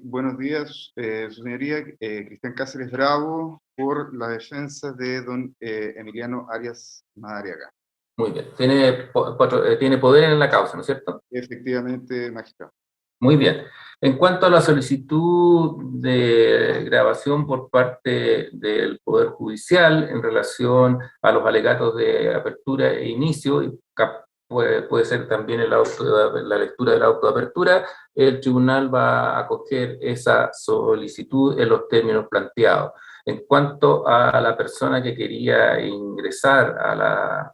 Buenos días, su señoría, Cristian Cáceres Bravo, por la defensa de don Emiliano Arias Madariaga. Muy bien. Tiene poder en la causa, ¿no es cierto? Efectivamente, magistrado. Muy bien. En cuanto a la solicitud de grabación por parte del Poder Judicial en relación a los alegatos de apertura e inicio, y puede ser también la lectura del auto de apertura, el tribunal va a acoger esa solicitud en los términos planteados. En cuanto a la persona que quería ingresar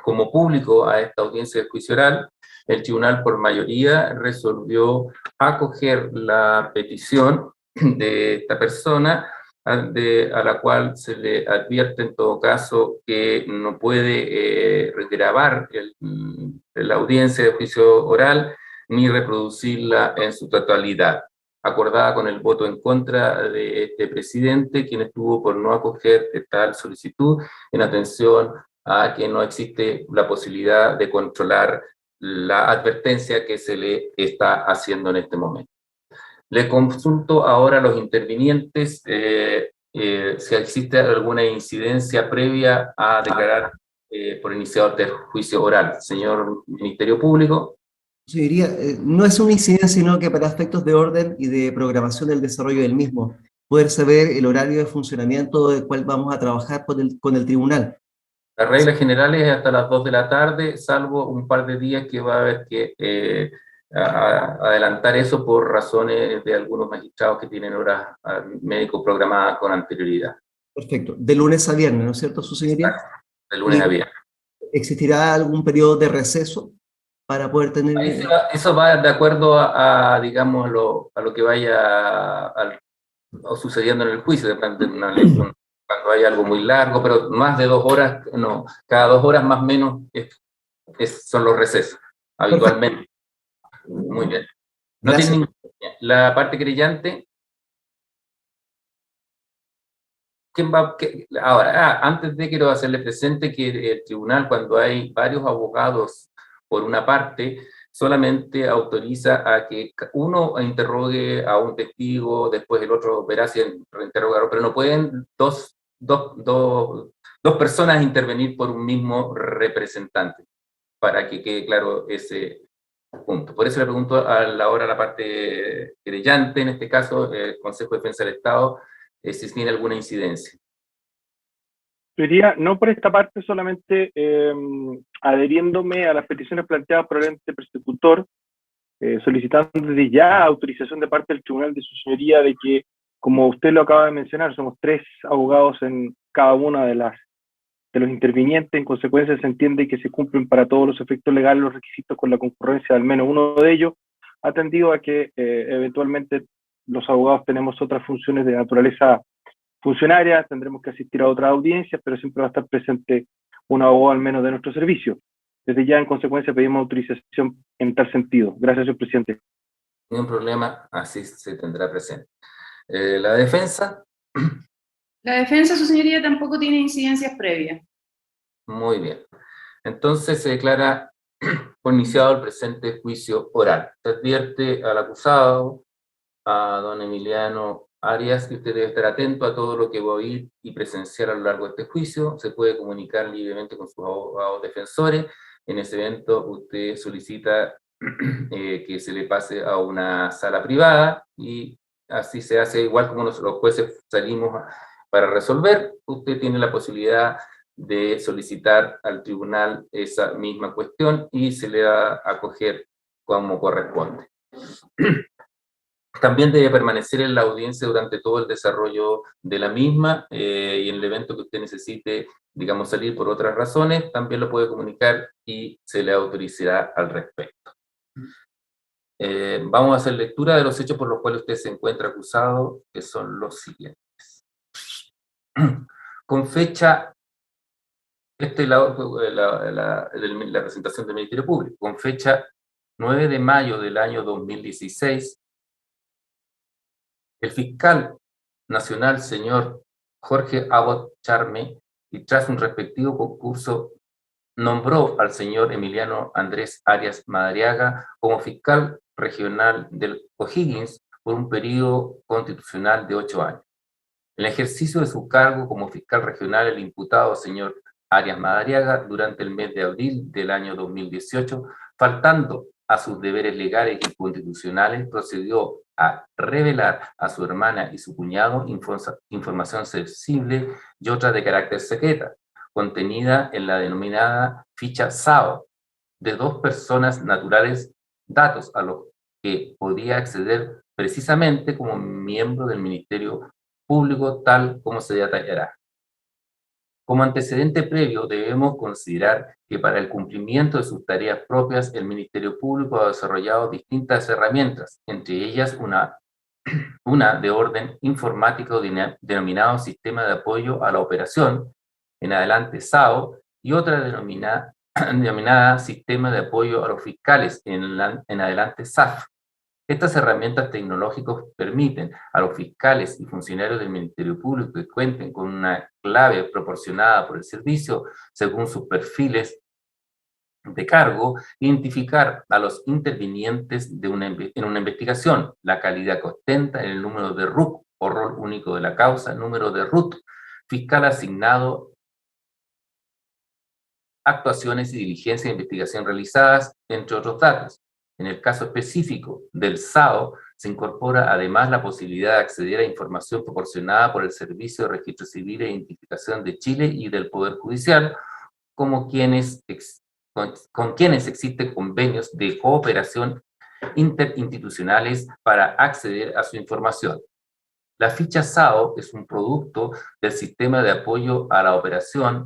como público a esta audiencia de juicio oral, el tribunal por mayoría resolvió acoger la petición de esta persona, a la cual se le advierte en todo caso que no puede regrabar la audiencia de juicio oral ni reproducirla en su totalidad, acordada con el voto en contra de este presidente, quien estuvo por no acoger tal solicitud en atención a que no existe la posibilidad de controlar la advertencia que se le está haciendo en este momento. Le consulto ahora a los intervinientes si existe alguna incidencia previa a declarar por iniciado el juicio oral. Señor Ministerio Público. Yo diría, no es una incidencia, sino que para efectos de orden y de programación del desarrollo del mismo, poder saber el horario de funcionamiento del cual vamos a trabajar con el tribunal. Las reglas generales es hasta las 2 de la tarde, salvo un par de días que va a haber que adelantar eso por razones de algunos magistrados que tienen horas médicos programadas con anterioridad. Perfecto. De lunes a viernes, ¿no es cierto, su señoría? De lunes a viernes. ¿Existirá algún periodo de receso para poder tener...? Eso va de acuerdo digamos, a lo que vaya sucediendo en el juicio, depende de una ley. Cuando hay algo muy largo, pero más de 2 horas, no, cada 2 horas más o menos son los recesos, habitualmente. Muy bien. No tiene ninguna. La parte creyente. ¿Quién va? Ahora, antes de quiero hacerle presente que el tribunal, cuando hay varios abogados por una parte, solamente autoriza a que uno interrogue a un testigo, después el otro verá si reinterrogarlo, pero no pueden dos personas intervenir por un mismo representante, para que quede claro ese punto. Por eso le pregunto ahora a la parte querellante, en este caso, el Consejo de Defensa del Estado, si tiene alguna incidencia. Diría, no por esta parte, solamente adheriéndome a las peticiones planteadas por el ente persecutor, solicitando desde ya autorización de parte del tribunal de su señoría de que, como usted lo acaba de mencionar, somos 3 abogados en cada una de los intervinientes. En consecuencia, se entiende que se cumplen para todos los efectos legales los requisitos con la concurrencia de al menos uno de ellos, atendido a que eventualmente los abogados tenemos otras funciones de naturaleza funcionaria, tendremos que asistir a otras audiencias, pero siempre va a estar presente un abogado al menos de nuestro servicio. Desde ya, en consecuencia, pedimos autorización en tal sentido. Gracias, señor presidente. Ningún problema, así se tendrá presente. ¿La defensa? La defensa, su señoría, tampoco tiene incidencias previas. Muy bien. Entonces se declara por iniciado el presente juicio oral. Se advierte al acusado, a don Emiliano Arias, que usted debe estar atento a todo lo que va a oír y presenciar a lo largo de este juicio. Se puede comunicar libremente con sus abogados defensores. En ese evento usted solicita que se le pase a una sala privada y así se hace, igual como los jueces salimos para resolver. Usted tiene la posibilidad de solicitar al tribunal esa misma cuestión y se le va a acoger como corresponde. También debe permanecer en la audiencia durante todo el desarrollo de la misma y en el evento que usted necesite, digamos, salir por otras razones, también lo puede comunicar y se le autorizará al respecto. Vamos a hacer lectura de los hechos por los cuales usted se encuentra acusado, que son los siguientes. Con fecha, esta es la presentación del Ministerio Público, con fecha 9 de mayo del año 2016, el fiscal nacional, señor Jorge Abbott Charme, y tras un respectivo concurso, nombró al señor Emiliano Andrés Arias Madariaga como fiscal regional del O'Higgins por un periodo constitucional de 8 años. En el ejercicio de su cargo como fiscal regional, el imputado señor Arias Madariaga, durante el mes de abril del año 2018, faltando a sus deberes legales y constitucionales, procedió a revelar a su hermana y su cuñado información sensible y otra de carácter secreta, contenida en la denominada ficha SAO, de 2 personas naturales, datos a los que podía acceder precisamente como miembro del Ministerio Público, tal como se detallará. Como antecedente previo, debemos considerar que para el cumplimiento de sus tareas propias, el Ministerio Público ha desarrollado distintas herramientas, entre ellas una de orden informático denominado Sistema de Apoyo a la Operación, en adelante SAO, y otra denominada Sistema de Apoyo a los Fiscales, en adelante SAF. Estas herramientas tecnológicas permiten a los fiscales y funcionarios del Ministerio Público que cuenten con una clave proporcionada por el servicio según sus perfiles de cargo, identificar a los intervinientes en una investigación, la calidad que ostenta, el número de RUC o rol único de la causa, número de RUT, fiscal asignado, actuaciones y diligencias de investigación realizadas, entre otros datos. En el caso específico del SAO, se incorpora además la posibilidad de acceder a información proporcionada por el Servicio de Registro Civil e Identificación de Chile y del Poder Judicial, con quienes existen convenios de cooperación interinstitucionales para acceder a su información. La ficha SAO es un producto del Sistema de Apoyo a la Operación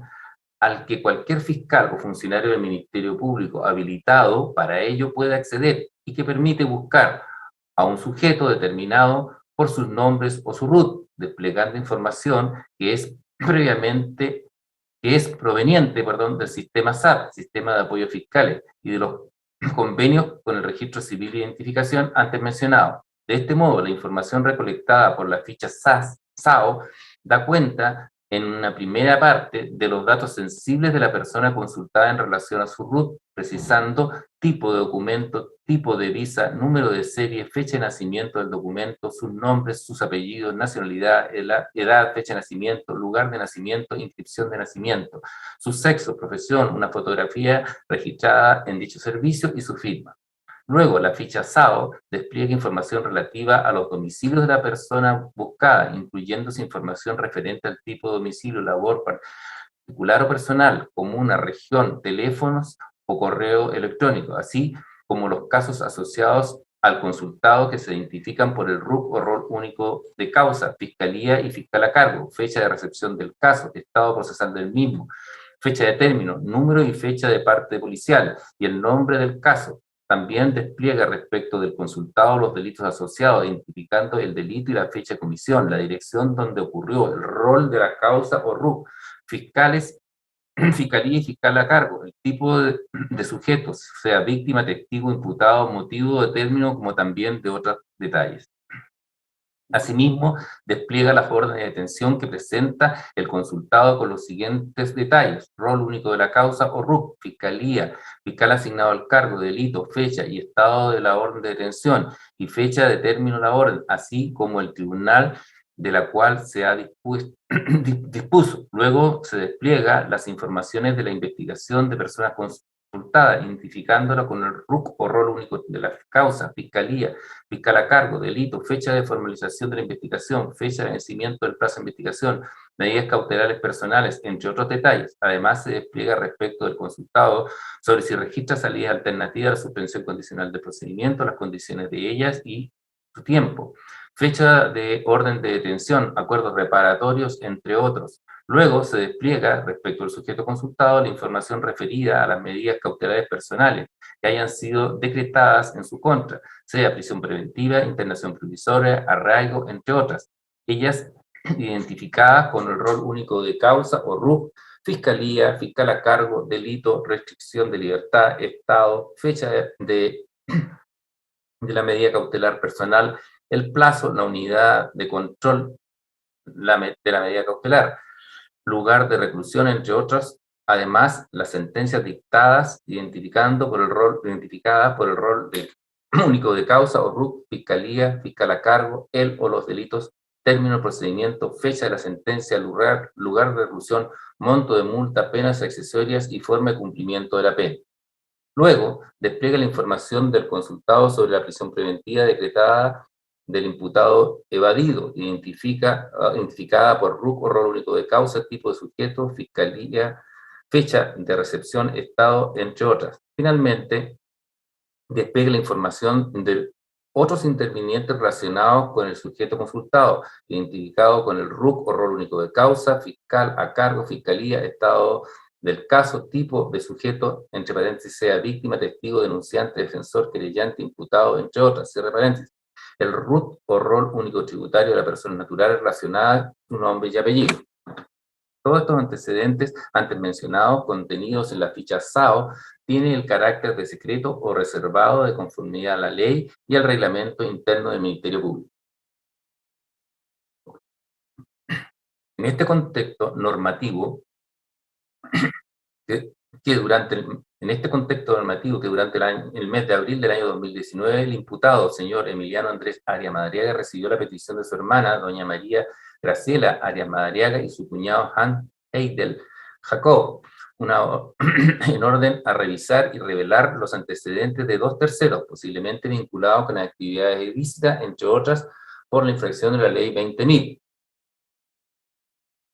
al que cualquier fiscal o funcionario del Ministerio Público habilitado para ello puede acceder y que permite buscar a un sujeto determinado por sus nombres o su RUT, desplegando información que es proveniente del sistema SAP, Sistema de Apoyo Fiscales, y de los convenios con el Registro Civil de Identificación antes mencionado. De este modo, la información recolectada por la ficha SAO da cuenta en una primera parte de los datos sensibles de la persona consultada en relación a su RUT, precisando tipo de documento, tipo de visa, número de serie, fecha de nacimiento del documento, sus nombres, sus apellidos, nacionalidad, edad, fecha de nacimiento, lugar de nacimiento, inscripción de nacimiento, su sexo, profesión, una fotografía registrada en dicho servicio y su firma. Luego, la ficha SAO despliega información relativa a los domicilios de la persona buscada, incluyendo información referente al tipo de domicilio, labor particular o personal, comuna, región, teléfonos o correo electrónico, así como los casos asociados al consultado que se identifican por el RUC o rol único de causa, fiscalía y fiscal a cargo, fecha de recepción del caso, estado procesal del mismo, fecha de término, número y fecha de parte policial y el nombre del caso. También despliega respecto del consultado los delitos asociados, identificando el delito y la fecha de comisión, la dirección donde ocurrió, el rol de la causa o RUC, fiscales, fiscalía y fiscal a cargo, el tipo de sujetos, sea víctima, testigo, imputado, motivo de término, como también de otros detalles. Asimismo, despliega las órdenes de detención que presenta el consultado con los siguientes detalles: rol único de la causa o RUC, fiscalía, fiscal asignado al cargo, delito, fecha y estado de la orden de detención y fecha de término de la orden, así como el tribunal de la cual se ha dispuso. Luego se despliega las informaciones de la investigación de personas consultadas, identificándola con el RUC o rol único de la causa, fiscalía, fiscal a cargo, delito, fecha de formalización de la investigación, fecha de vencimiento del plazo de investigación, medidas cautelares personales, entre otros detalles. Además, se despliega respecto del consultado sobre si registra salidas alternativas a la suspensión condicional del procedimiento, las condiciones de ellas y su tiempo. Fecha de orden de detención, acuerdos reparatorios, entre otros. Luego se despliega, respecto al sujeto consultado, la información referida a las medidas cautelares personales que hayan sido decretadas en su contra, sea prisión preventiva, internación provisoria, arraigo, entre otras. Ellas identificadas con el rol único de causa o RUC, fiscalía, fiscal a cargo, delito, restricción de libertad, estado, fecha de la medida cautelar personal, el plazo, la unidad de control de la medida cautelar, lugar de reclusión, entre otras. Además, las sentencias dictadas identificadas por el rol de único de causa o RUC, fiscalía, fiscal a cargo, el o los delitos, término, procedimiento, fecha de la sentencia, lugar de reclusión, monto de multa, penas accesorias y forma de cumplimiento de la pena. Luego, despliega la información del consultado sobre la prisión preventiva decretada del imputado evadido, identificada por RUC o rol único de causa, tipo de sujeto, fiscalía, fecha de recepción, estado, entre otras. Finalmente, despliega la información de otros intervinientes relacionados con el sujeto consultado, identificado con el RUC o rol único de causa, fiscal a cargo, fiscalía, estado del caso, tipo de sujeto, entre paréntesis, sea víctima, testigo, denunciante, defensor, querellante, imputado, entre otras, cierre paréntesis. El RUT o rol único tributario de la persona natural relacionada, su nombre y apellido. Todos estos antecedentes antes mencionados, contenidos en la ficha SAO, tienen el carácter de secreto o reservado de conformidad a la ley y al reglamento interno del Ministerio Público. En este contexto normativo, durante el mes de abril del año 2019, el imputado, señor Emiliano Andrés Arias Madariaga, recibió la petición de su hermana, doña María Graciela Arias Madariaga, y su cuñado Hans Heidel Jacob, en orden a revisar y revelar los antecedentes de 2 terceros, posiblemente vinculados con actividades ilícitas, entre otras, por la infracción de la ley 20.000.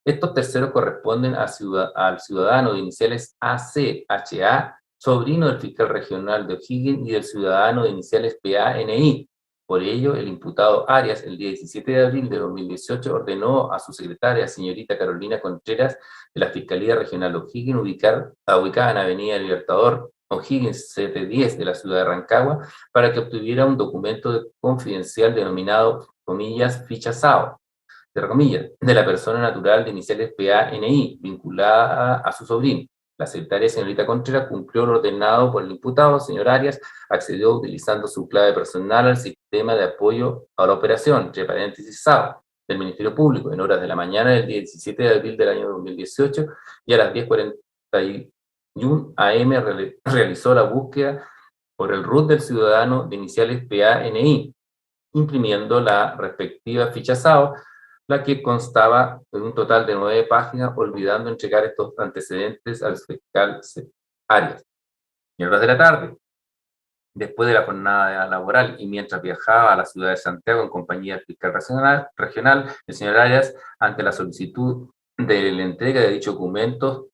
Estos terceros corresponden al ciudadano de iniciales ACHA, sobrino del fiscal regional de O'Higgins, y del ciudadano de iniciales PANI. Por ello, el imputado Arias, el día 17 de abril de 2018, ordenó a su secretaria, señorita Carolina Contreras, de la Fiscalía Regional de O'Higgins, ubicada en Avenida Libertador O'Higgins 710 de la ciudad de Rancagua, para que obtuviera un documento confidencial denominado, comillas, ficha SAO, de la persona natural de iniciales PANI, vinculada a su sobrino. La secretaria, señorita Contreras, cumplió lo ordenado por el imputado, señor Arias, accedió utilizando su clave personal al sistema de apoyo a la operación, entre paréntesis SAO, del Ministerio Público, en horas de la mañana del día 17 de abril del año 2018, y a las 10:41 am realizó la búsqueda por el RUT del ciudadano de iniciales PANI, imprimiendo la respectiva ficha SAO, la que constaba de un total de 9 páginas, olvidando entregar estos antecedentes al fiscal Arias. En horas de la tarde, después de la jornada laboral y mientras viajaba a la ciudad de Santiago en compañía del fiscal regional, el señor Arias, ante la solicitud de la entrega de dichos documentos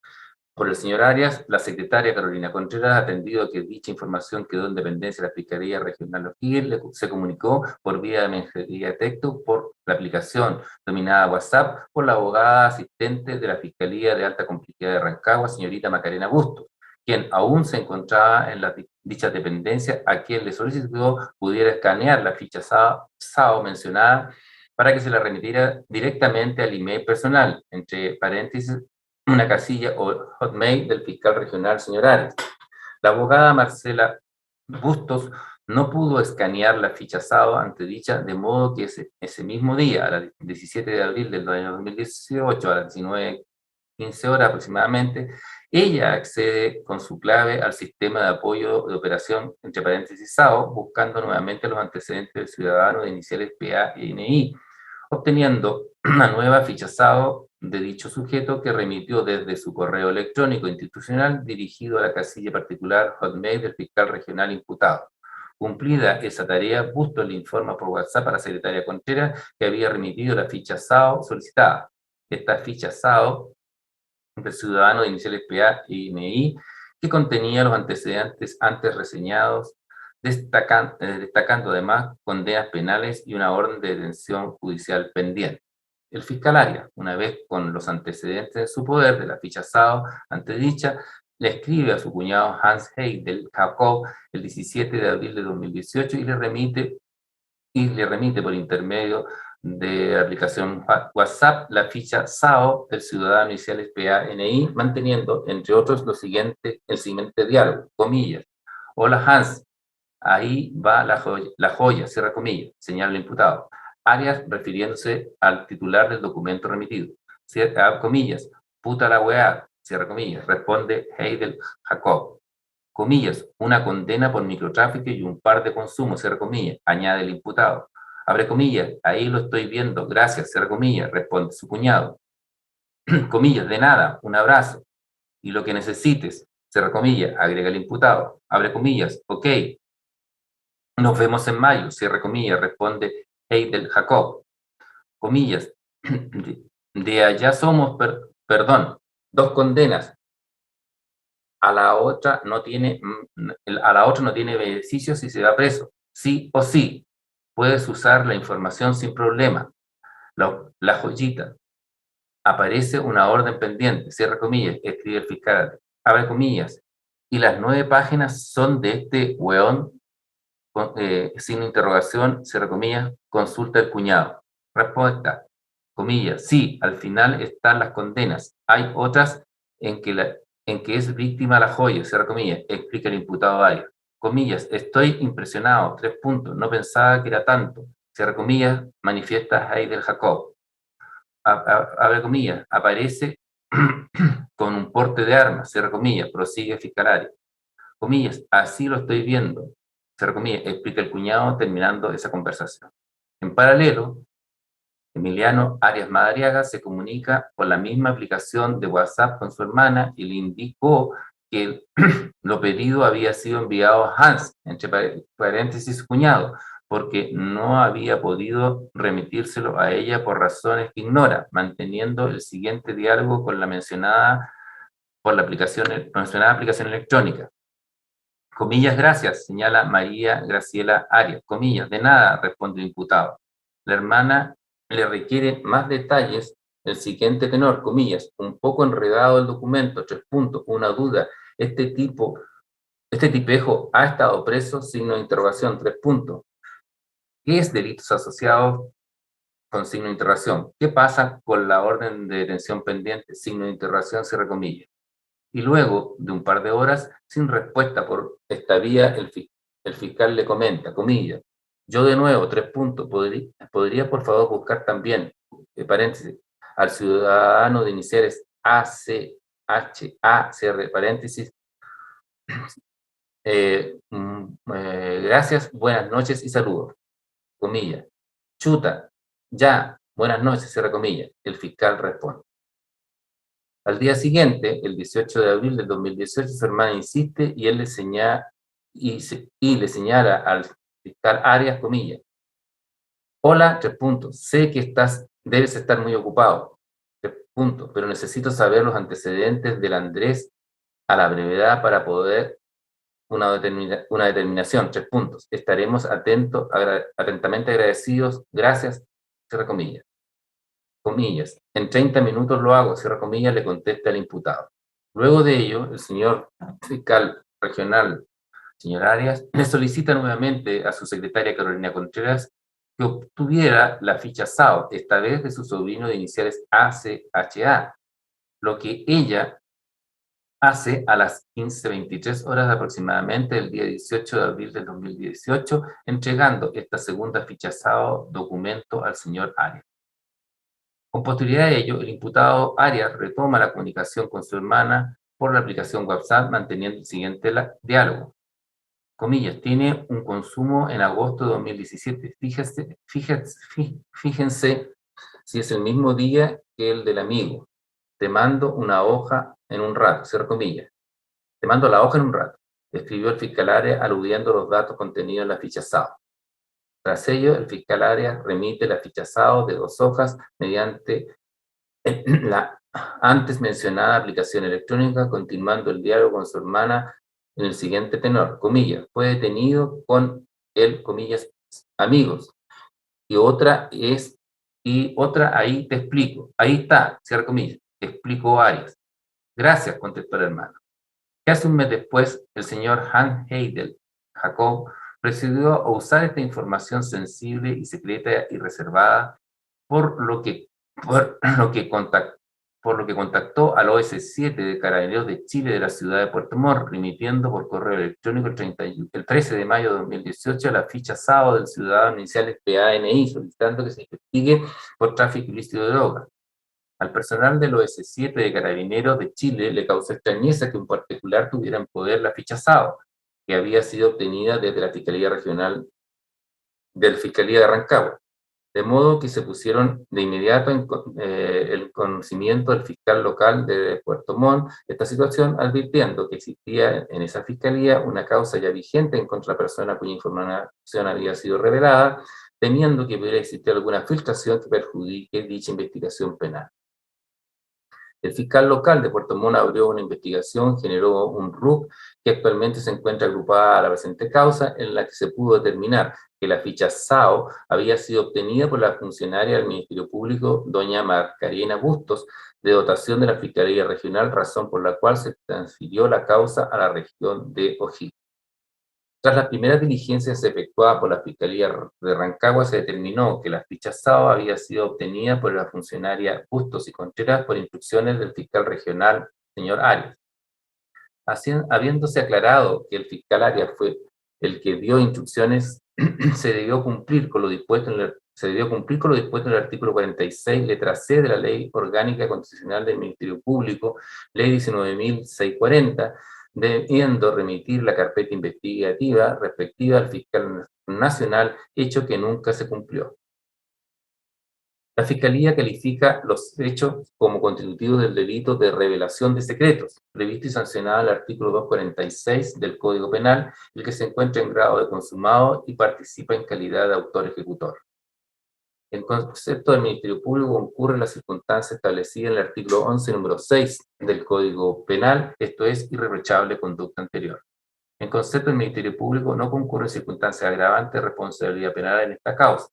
por el señor Arias, la secretaria Carolina Contreras, atendido a que dicha información quedó en dependencia de la Fiscalía Regional de O'Higgins, se comunicó por vía de mensajería de texto por la aplicación denominada WhatsApp por la abogada asistente de la Fiscalía de Alta Complejidad de Rancagua, señorita Macarena Bustos, quien aún se encontraba en dicha dependencia, a quien le solicitó pudiera escanear la ficha SAO mencionada para que se la remitiera directamente al email personal, entre paréntesis, una casilla o hotmail del fiscal regional, señor Arias. La abogada Marcela Bustos no pudo escanear la ficha SAO ante dicha, de modo que ese mismo día, a las 17 de abril del año 2018, a las 19:15 horas aproximadamente, ella accede con su clave al sistema de apoyo de operación, entre paréntesis SAO, buscando nuevamente los antecedentes del ciudadano de iniciales PANI, obteniendo una nueva ficha SAO de dicho sujeto que remitió desde su correo electrónico institucional dirigido a la casilla particular hotmail del fiscal regional imputado. Cumplida esa tarea, Bustos le informa por WhatsApp a la secretaria Contreras que había remitido la ficha SAO solicitada. Esta ficha SAO del ciudadano de iniciales PANI, que contenía los antecedentes antes reseñados, destacando además condenas penales y una orden de detención judicial pendiente. El fiscal Arias, una vez con los antecedentes en su poder de la ficha SAO ante dicha, le escribe a su cuñado Hans Heidel Jacob el 17 de abril de 2018 y le remite por intermedio de la aplicación WhatsApp la ficha SAO del ciudadano iniciales PANI, manteniendo, entre otros, el siguiente diálogo, comillas. Hola Hans, ahí va la joya, cierra comillas, señala el imputado. Arias refiriéndose al titular del documento remitido. Cierra comillas, puta la weá, cierra comillas, responde Heidel Jacob. comillas, una condena por microtráfico y un par de consumos, cierre comillas, añade el imputado. Abre comillas, ahí lo estoy viendo, gracias, cierre comillas, responde su cuñado. Comillas, de nada, un abrazo. Y lo que necesites, cierre comillas, agrega el imputado. Abre comillas, ok. Nos vemos en mayo, cierre comillas, responde Heidel Jacob. Comillas, de allá somos, perdón, dos condenas. A la otra no tiene beneficios si se va preso. Sí o sí, puedes usar la información sin problema. La joyita. Aparece una orden pendiente, cierra comillas, escribe el fiscal, abre comillas. Y las 9 páginas son de este weón, signo de interrogación, cierra comillas, consulta el cuñado. Respuesta, comillas, sí, al final están las condenas. Hay otras en que es víctima la joya, cierra comillas, explica el imputado Arias. Comillas, estoy impresionado, 3 puntos, no pensaba que era tanto, cierra comillas, manifiesta Heidel Jacob. Abre comillas, aparece con un porte de armas, cierra comillas, prosigue fiscal Arias. Comillas, así lo estoy viendo, cierra comillas, explica el cuñado terminando esa conversación. En paralelo, Emiliano Arias Madariaga se comunica por la misma aplicación de WhatsApp con su hermana y le indicó que lo pedido había sido enviado a Hans, entre paréntesis cuñado, porque no había podido remitírselo a ella por razones que ignora, manteniendo el siguiente diálogo con la mencionada aplicación electrónica. Comillas, gracias, señala María Graciela Arias. Comillas, de nada, responde el imputado. La hermana le requiere más detalles, el siguiente tenor, comillas, un poco enredado el documento, 3 puntos, una duda, este tipejo ha estado preso, signo de interrogación, 3 puntos. ¿Qué es delitos asociados con signo de interrogación? ¿Qué pasa con la orden de detención pendiente, signo de interrogación, cierre comillas? Y luego de un par de horas, sin respuesta por esta vía, el fiscal le comenta, comillas, yo de nuevo, 3 puntos, ¿podría por favor buscar también, paréntesis, al ciudadano de iniciales ACHA, cierre paréntesis, gracias, buenas noches y saludos, comillas, chuta, ya, buenas noches, cierre comillas, el fiscal responde. Al día siguiente, el 18 de abril del 2018, su hermana insiste y él le señala al fiscal Arias, comillas, hola, 3 puntos, sé que debes estar muy ocupado, 3 puntos, pero necesito saber los antecedentes del Andrés a la brevedad para poder una determinación, 3 puntos. Estaremos atentamente agradecidos, gracias, cierra comillas. Comillas, en 30 minutos lo hago, cierra comillas, le contesta el imputado. Luego de ello, el señor fiscal regional, señor Arias, le solicita nuevamente a su secretaria Carolina Contreras que obtuviera la ficha SAO, esta vez de su sobrino de iniciales ACHA, lo que ella hace a las 15:23 horas aproximadamente del día 18 de abril del 2018, entregando esta segunda ficha SAO documento al señor Arias. Con posterioridad a ello, el imputado Arias retoma la comunicación con su hermana por la aplicación WhatsApp, manteniendo el siguiente diálogo. Comillas, tiene un consumo en agosto de 2017. Fíjense si es el mismo día que el del amigo. Te mando una hoja en un rato, cierra comillas. Te mando la hoja en un rato, escribió el fiscal Arias aludiendo los datos contenidos en la ficha SAO. Tras ello, el fiscal Arias remite la ficha SAO de 2 hojas mediante la antes mencionada aplicación electrónica, continuando el diálogo con su hermana en el siguiente tenor, comillas, fue detenido con el, comillas, amigos, y otra, ahí te explico, ahí está, cierra comillas, explicó Arias. Gracias, contestó el hermano. Casi un mes después, el señor Hans Heidel Jacob procedió a usar esta información sensible y secreta y reservada, por lo que contactó al OS7 de Carabineros de Chile de la ciudad de Puerto Montt, remitiendo por correo electrónico el 13 de mayo de 2018 la ficha SAO del ciudadano iniciales PANI, solicitando que se investigue por tráfico ilícito de drogas. Al personal del OS7 de Carabineros de Chile le causó extrañeza que un particular tuviera en poder la ficha SAO, que había sido obtenida desde la Fiscalía Regional de la Fiscalía de Rancagua, de modo que se pusieron de inmediato en el conocimiento del fiscal local de Puerto Montt esta situación, advirtiendo que existía en esa fiscalía una causa ya vigente en contra de la persona cuya información había sido revelada, temiendo que pudiera existir alguna filtración que perjudique dicha investigación penal. El fiscal local de Puerto Montt abrió una investigación, generó un RUC que actualmente se encuentra agrupada a la presente causa, en la que se pudo determinar que la ficha SAO había sido obtenida por la funcionaria del Ministerio Público, doña Margarina Bustos, de dotación de la Fiscalía Regional, razón por la cual se transfirió la causa a la región de O'Higgins. Tras las primeras diligencias efectuadas por la Fiscalía de Rancagua, se determinó que la ficha SAO había sido obtenida por la funcionaria Bustos y Contreras por instrucciones del fiscal regional, señor Arias. Habiéndose aclarado que el fiscal Arias fue el que dio instrucciones, se debió cumplir con lo dispuesto en el artículo 46, letra C de la Ley Orgánica Constitucional del Ministerio Público, Ley 19.640, debiendo remitir la carpeta investigativa respectiva al fiscal nacional, hecho que nunca se cumplió. La Fiscalía califica los hechos como constitutivos del delito de revelación de secretos, previsto y sancionado en el artículo 246 del Código Penal, el que se encuentra en grado de consumado y participa en calidad de autor ejecutor. En concepto del Ministerio Público concurre la circunstancia establecida en el artículo 11, número 6 del Código Penal, esto es, irreprochable conducta anterior. En concepto del Ministerio Público no concurren circunstancias agravantes de responsabilidad penal en esta causa.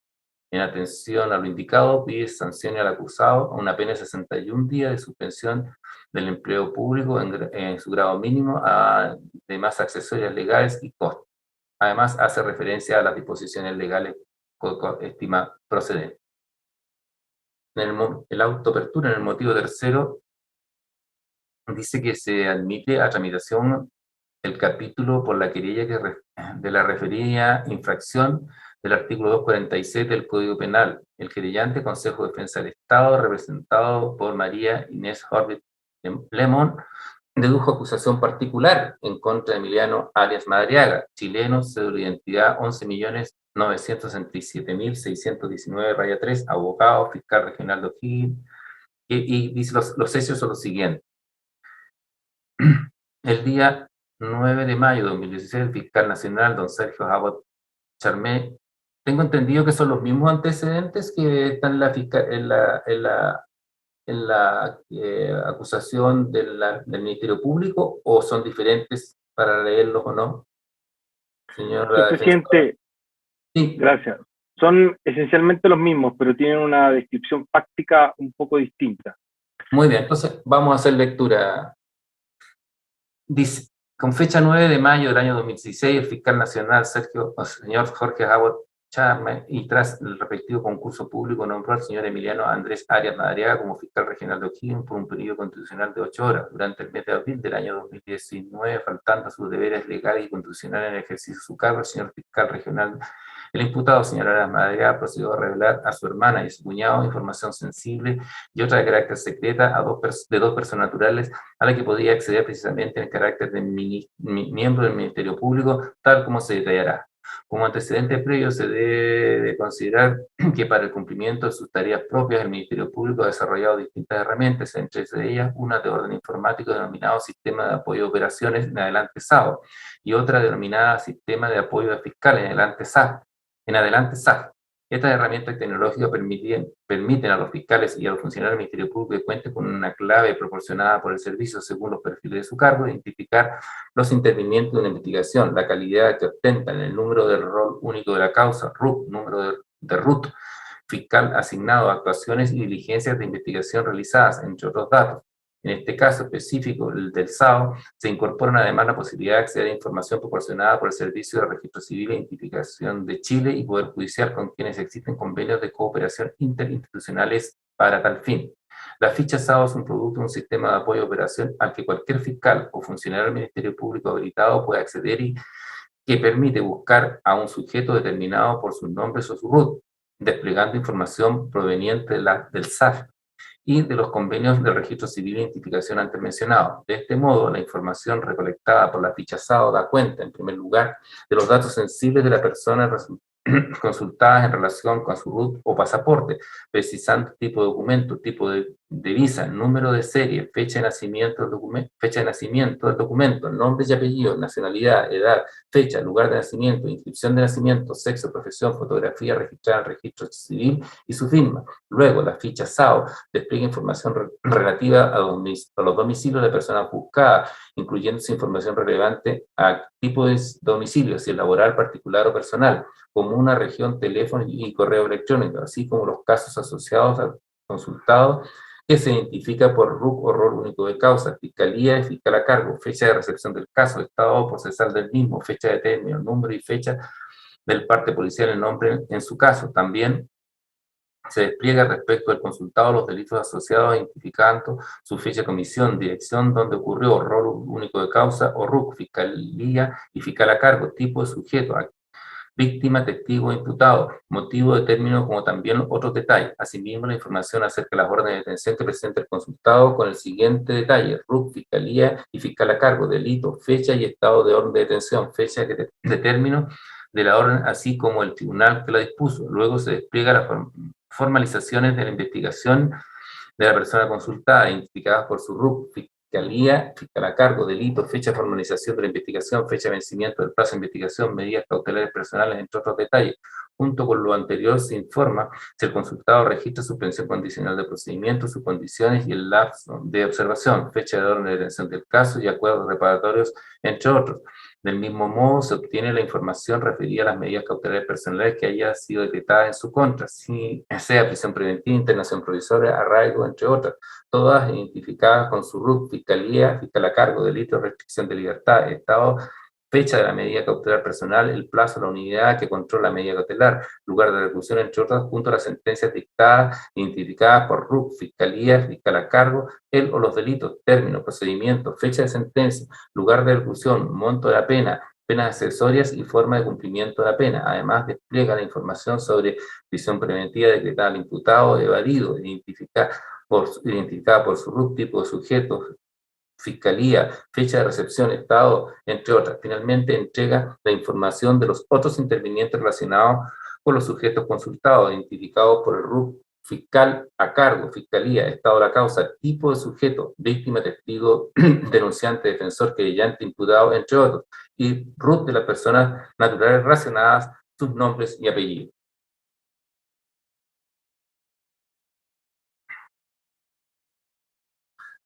En atención a lo indicado, pide sanción al acusado a una pena de 61 días de suspensión del empleo público en su grado mínimo, a demás accesorias legales y costos. Además, hace referencia a las disposiciones legales estima procedente. En la autoapertura, en el motivo tercero, dice que se admite a tramitación el capítulo por la querella de la referida infracción del artículo 246 del Código Penal. El querellante, Consejo de Defensa del Estado, representado por María Inés Horvitz Lemón, dedujo acusación particular en contra de Emiliano Arias Madariaga, chileno, cédula de identidad 11.967.619-3, abogado, fiscal regional de O'Higgins, y dice los hechos son los siguientes. El día 9 de mayo de 2016, el fiscal nacional, don Sergio Jabot Charmé, tengo entendido que son los mismos antecedentes que están en la acusación del Ministerio Público, o son diferentes para leerlos o no, señor presidente. Sí. Gracias. Son esencialmente los mismos, pero tienen una descripción fáctica un poco distinta. Muy bien, entonces vamos a hacer lectura. Dice, con fecha 9 de mayo del año 2016, el fiscal nacional señor Jorge Jabot Charme, y tras el respectivo concurso público, nombró al señor Emiliano Andrés Arias Madariaga como fiscal regional de O'Higgins por un periodo constitucional de 8 horas durante el mes de abril del año 2019, faltando a sus deberes legales y constitucionales en el ejercicio de su cargo. El señor fiscal regional, el imputado, señor Arias Madariaga, procedió a revelar a su hermana y a su cuñado información sensible y otra de carácter secreta de dos personas naturales a la que podía acceder precisamente en el carácter de miembro del Ministerio Público, tal como se detallará. Como antecedente previo, se debe considerar que para el cumplimiento de sus tareas propias, el Ministerio Público ha desarrollado distintas herramientas, entre ellas una de orden informático denominado Sistema de Apoyo de Operaciones en adelante SAO, y otra denominada Sistema de Apoyo de Fiscales en adelante SAF. Estas herramientas tecnológicas permiten a los fiscales y a los funcionarios del Ministerio Público que cuenten con una clave proporcionada por el servicio según los perfiles de su cargo, identificar los intervinientes de una investigación, la calidad que ostentan, el número del rol único de la causa, RUT, número de RUT, fiscal asignado a actuaciones y diligencias de investigación realizadas, entre otros datos. En este caso específico, el del SAO, se incorpora además la posibilidad de acceder a información proporcionada por el Servicio de Registro Civil e Identificación de Chile y Poder Judicial, con quienes existen convenios de cooperación interinstitucionales para tal fin. La ficha SAO es un producto de un sistema de apoyo de operación al que cualquier fiscal o funcionario del Ministerio Público habilitado puede acceder y que permite buscar a un sujeto determinado por sus nombres o su RUT, desplegando información proveniente del SAF. y de los convenios de registro civil e identificación antes mencionados. De este modo, la información recolectada por la ficha SAO da cuenta, en primer lugar, de los datos sensibles de la persona consultadas en relación con su RUT o pasaporte, precisando tipo de documento, tipo de visa, número de serie, fecha de nacimiento del documento, nombre y apellido, nacionalidad, edad, fecha, lugar de nacimiento, inscripción de nacimiento, sexo, profesión, fotografía registrada en el registro civil y su firma. Luego, la ficha SAO despliega información relativa a los domicilios de personas buscadas, incluyendo información relevante a tipo de domicilio, si es laboral, particular o personal, comuna, región, teléfono y correo electrónico, así como los casos asociados al consultado que se identifica por RUC o rol único de causa, fiscalía y fiscal a cargo, fecha de recepción del caso, estado procesal del mismo, fecha de término, número y fecha del parte policial, el nombre en su caso. También se despliega respecto al consultado los delitos asociados identificando su fecha de comisión, dirección donde ocurrió, rol único de causa o RUC, fiscalía y fiscal a cargo, tipo de sujeto, víctima, testigo, imputado, motivo de término, como también otros detalles. Asimismo, la información acerca de las órdenes de detención que presenta el consultado con el siguiente detalle: RUC, fiscalía y fiscal a cargo, delito, fecha y estado de orden de detención, fecha de término de la orden, así como el tribunal que la dispuso. Luego se despliega las formalizaciones de la investigación de la persona consultada, identificadas por su RUC, fiscalía, fiscal a cargo, delito, fecha de formalización de la investigación, fecha de vencimiento del plazo de investigación, medidas cautelares personales, entre otros detalles. Junto con lo anterior, se informa si el consultado registra suspensión condicional de procedimiento, sus condiciones y el lapso de observación, fecha de orden de detención del caso y acuerdos reparatorios, entre otros. Del mismo modo, se obtiene la información referida a las medidas cautelares personales que haya sido decretada en su contra, sea prisión preventiva, internación provisoria, arraigo, entre otras, todas identificadas con su RUC, fiscalía, fiscal a cargo, delito, restricción de libertad, estado, fecha de la medida cautelar personal, el plazo de la unidad que controla la medida cautelar, lugar de reclusión, entre otras, junto a las sentencias dictadas, identificadas por RUC, fiscalía, fiscal a cargo, el o los delitos, término, procedimiento, fecha de sentencia, lugar de reclusión, monto de la pena, penas accesorias y forma de cumplimiento de la pena. Además, despliega la información sobre prisión preventiva decretada al imputado evadido, identificada por su RUC, tipo de sujeto, fiscalía, fecha de recepción, estado, entre otras. Finalmente, entrega la información de los otros intervinientes relacionados con los sujetos consultados, identificados por el RUC, fiscal a cargo, fiscalía, estado de la causa, tipo de sujeto, víctima, testigo, denunciante, defensor, querellante, imputado, entre otros, y RUT de las personas naturales relacionadas, sus nombres y apellidos.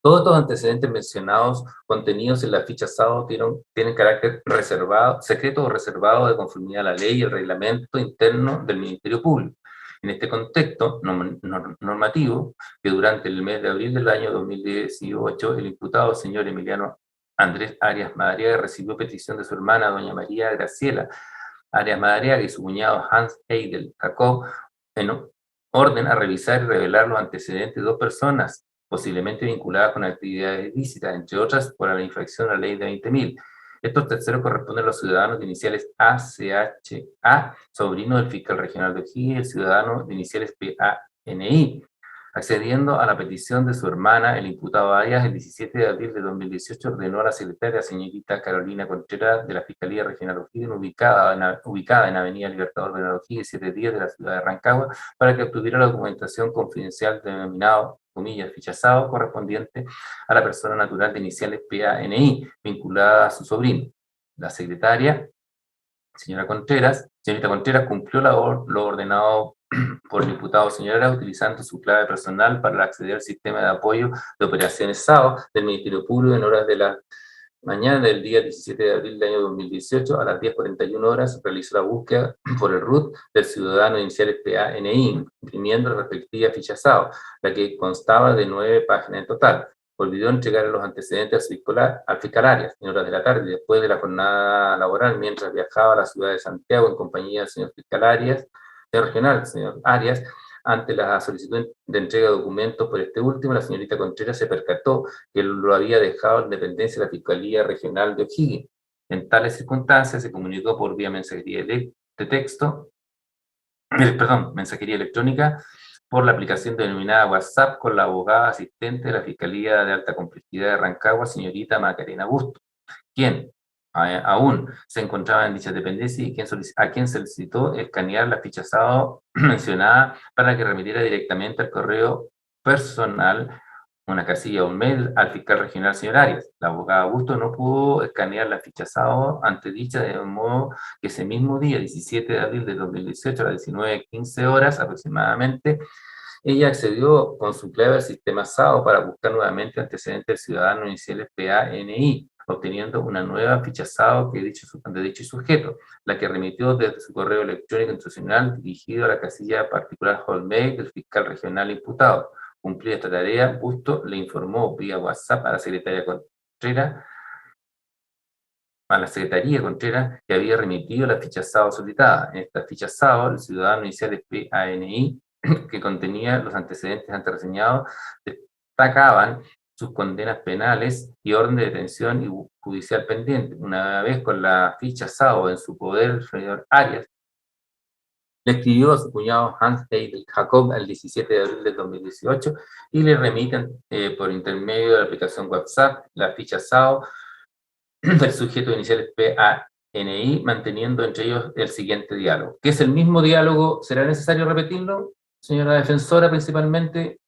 Todos estos antecedentes mencionados, contenidos en la ficha SAO, tienen carácter reservado, secreto o reservado de conformidad a la ley y el reglamento interno del Ministerio Público. En este contexto normativo, que durante el mes de abril del año 2018, el imputado señor Emiliano Andrés Arias Madariaga recibió petición de su hermana, doña María Graciela Arias Madariaga, y su cuñado Hans Heidel Jacob, en orden a revisar y revelar los antecedentes de dos personas posiblemente vinculadas con actividades ilícitas, entre otras por la infracción a la ley de 20.000. Estos terceros corresponden a los ciudadanos de iniciales ACHA, sobrino del fiscal regional de O'Higgins, y el ciudadano de iniciales PANI. Accediendo a la petición de su hermana, el imputado Arias, el 17 de abril de 2018, ordenó a la secretaria, señorita Carolina Contreras, de la Fiscalía Regional O'Higgins, ubicada en Avenida Libertador de O'Higgins, 710 de la ciudad de Rancagua, para que obtuviera la documentación confidencial denominado, comillas, fichazado, correspondiente a la persona natural de iniciales PANI, vinculada a su sobrino. La secretaria, señorita Contreras, cumplió lo ordenado por el imputado señor Arias, utilizando su clave personal para acceder al sistema de apoyo de operaciones SAO del Ministerio Público en horas de la mañana del día 17 de abril del año 2018, a las 10:41 horas, realizó la búsqueda por el RUT del ciudadano de iniciales PANI, imprimiendo la respectiva ficha SAO, la que constaba de 9 páginas en total. Olvidó entregar los antecedentes al fiscal Arias en horas de la tarde, después de la jornada laboral, mientras viajaba a la ciudad de Santiago en compañía del señor fiscal Arias, regional, señor Arias. Ante la solicitud de entrega de documentos por este último, la señorita Contreras se percató que lo había dejado en dependencia de la Fiscalía Regional de O'Higgins. En tales circunstancias, se comunicó por vía mensajería electrónica por la aplicación denominada WhatsApp con la abogada asistente de la Fiscalía de Alta Complejidad de Rancagua, señorita Macarena Bustos, quien aún se encontraba en dicha dependencia y a quien solicitó escanear la ficha sábado mencionada para que remitiera directamente al correo personal una casilla o un mail al fiscal regional, señor Arias. La abogada Bustos no pudo escanear la ficha sábado ante dicha, de modo que ese mismo día, 17 de abril de 2018, a las 19:15 horas aproximadamente, ella accedió con su clave al sistema SAO para buscar nuevamente antecedentes del ciudadano iniciales PANI, obteniendo una nueva ficha SAO de dicho sujeto, la que remitió desde su correo electrónico institucional dirigido a la casilla particular Hotmail del fiscal regional imputado. Cumplida esta tarea, Bustos le informó vía WhatsApp a la Secretaría Contreras que había remitido la ficha SAO solicitada. En esta ficha SAO, el ciudadano inicial PANI, que contenía los antecedentes antes reseñados, destacaban sus condenas penales y orden de detención y judicial pendiente. Una vez con la ficha SAO en su poder, el señor Arias le escribió a su cuñado Hans Heidel Jacob el 17 de abril del 2018 y le remiten por intermedio de la aplicación WhatsApp la ficha SAO del sujeto inicial PANI, manteniendo entre ellos el siguiente diálogo. ¿Qué es el mismo diálogo? ¿Será necesario repetirlo, señora defensora principalmente,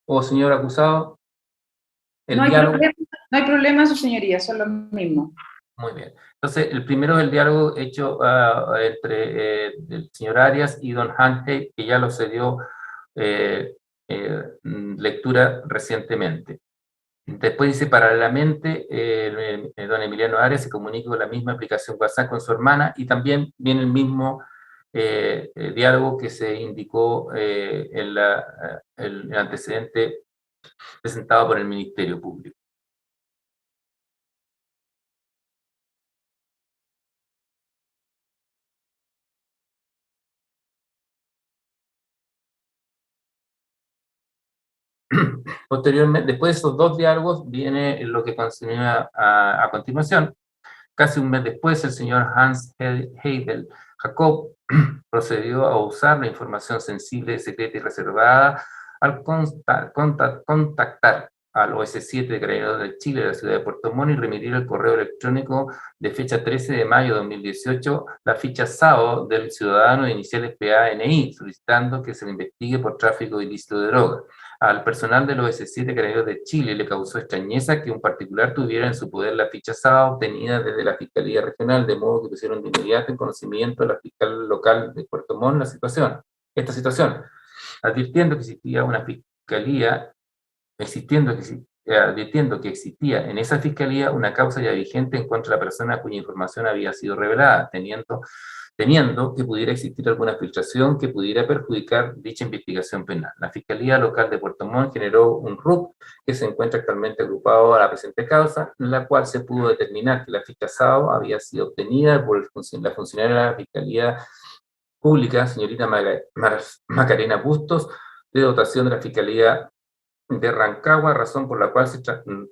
o señor acusado? No hay problema, su señoría, son los mismos. Muy bien. Entonces, el primero es el diálogo hecho entre el señor Arias y don Hanhey, que ya lo se dio lectura recientemente. Después dice, paralelamente, don Emiliano Arias se comunica con la misma aplicación WhatsApp con su hermana, y también viene el mismo diálogo que se indicó en el antecedente presentado por el Ministerio Público. Posteriormente, después de esos dos diálogos, viene lo que continúa a continuación. Casi un mes después, el señor Hans Heidel Jacob procedió a usar la información sensible, secreta y reservada al contactar al OS7 de Carabineros de Chile de la ciudad de Puerto Montt y remitir el correo electrónico de fecha 13 de mayo de 2018 la ficha SAO del ciudadano de iniciales PANI, solicitando que se le investigue por tráfico ilícito de drogas. Al personal del OS7 Carabineros de Chile le causó extrañeza que un particular tuviera en su poder la ficha SAO obtenida desde la Fiscalía Regional, de modo que pusieron de inmediato en conocimiento a la fiscal local de Puerto Montt esta situación, advirtiendo que existía una fiscalía, advirtiendo que existía en esa fiscalía una causa ya vigente en contra de la persona cuya información había sido revelada, teniendo que pudiera existir alguna filtración que pudiera perjudicar dicha investigación penal. La Fiscalía Local de Puerto Montt generó un RUP que se encuentra actualmente agrupado a la presente causa, en la cual se pudo determinar que la ficha SAO había sido obtenida por la funcionaria de la Fiscalía Pública, señorita Macarena Bustos, de dotación de la Fiscalía de Rancagua, razón por la cual se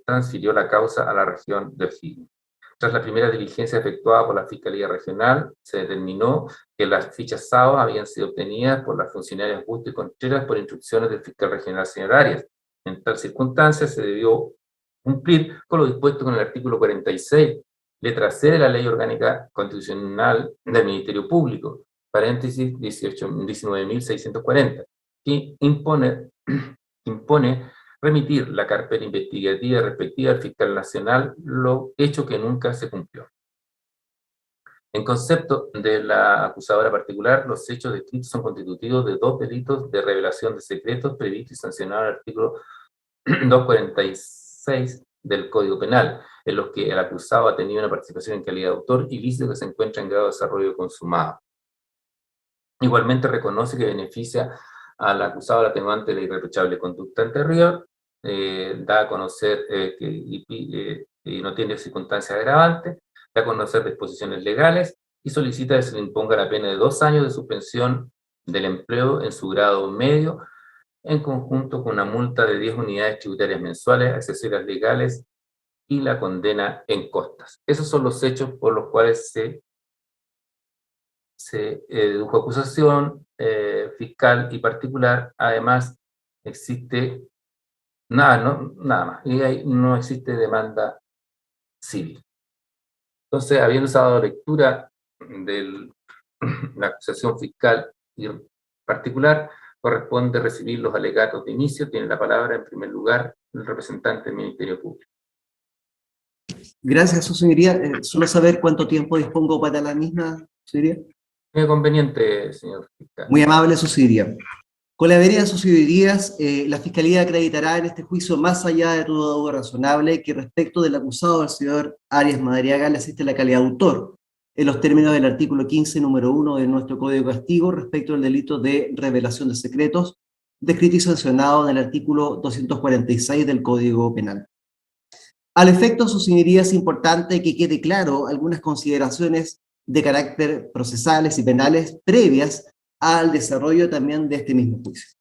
transfirió la causa a la región de O'Higgins. Tras la primera diligencia efectuada por la Fiscalía Regional, se determinó que las fichas SAO habían sido obtenidas por las funcionarias Bustos y Contreras por instrucciones del fiscal regional, señor Arias. En tal circunstancia, se debió cumplir con lo dispuesto con el artículo 46, letra C de la Ley Orgánica Constitucional del Ministerio Público, paréntesis 19.640, que impone remitir la carpeta investigativa respectiva al fiscal nacional, lo hecho que nunca se cumplió. En concepto de la acusadora particular, los hechos descritos son constitutivos de dos delitos de revelación de secretos previstos y sancionados en el artículo 246 del Código Penal, en los que el acusado ha tenido una participación en calidad de autor ilícito que se encuentra en grado de desarrollo consumado. Igualmente reconoce que beneficia al acusado la atenuante de la irreprochable conducta anterior, da a conocer que no tiene circunstancias agravantes, da a conocer disposiciones legales y solicita que se le imponga la pena de 2 años de suspensión del empleo en su grado medio, en conjunto con una multa de 10 unidades tributarias mensuales, accesorias legales y la condena en costas. Esos son los hechos por los cuales se se dedujo acusación fiscal y particular. Además, existe nada más, y ahí no existe demanda civil. Entonces, habiendo dado lectura de la acusación fiscal y particular, corresponde recibir los alegatos de inicio. Tiene la palabra, en primer lugar, el representante del Ministerio Público. Gracias, su señoría. Solo saber cuánto tiempo dispongo para la misma, su señoría. Muy conveniente, señor fiscal. Muy amable, su señoría. Con la venida de sus señorías, la Fiscalía acreditará en este juicio, más allá de todo duda razonable, que respecto del acusado, el señor Arias Madariaga, le asiste la calidad de autor, en los términos del artículo 15, número 1 de nuestro Código de Castigo, respecto del delito de revelación de secretos, descrito y sancionado en el artículo 246 del Código Penal. Al efecto, su señoría, es importante que quede claro algunas consideraciones de carácter procesales y penales previas al desarrollo también de este mismo juicio.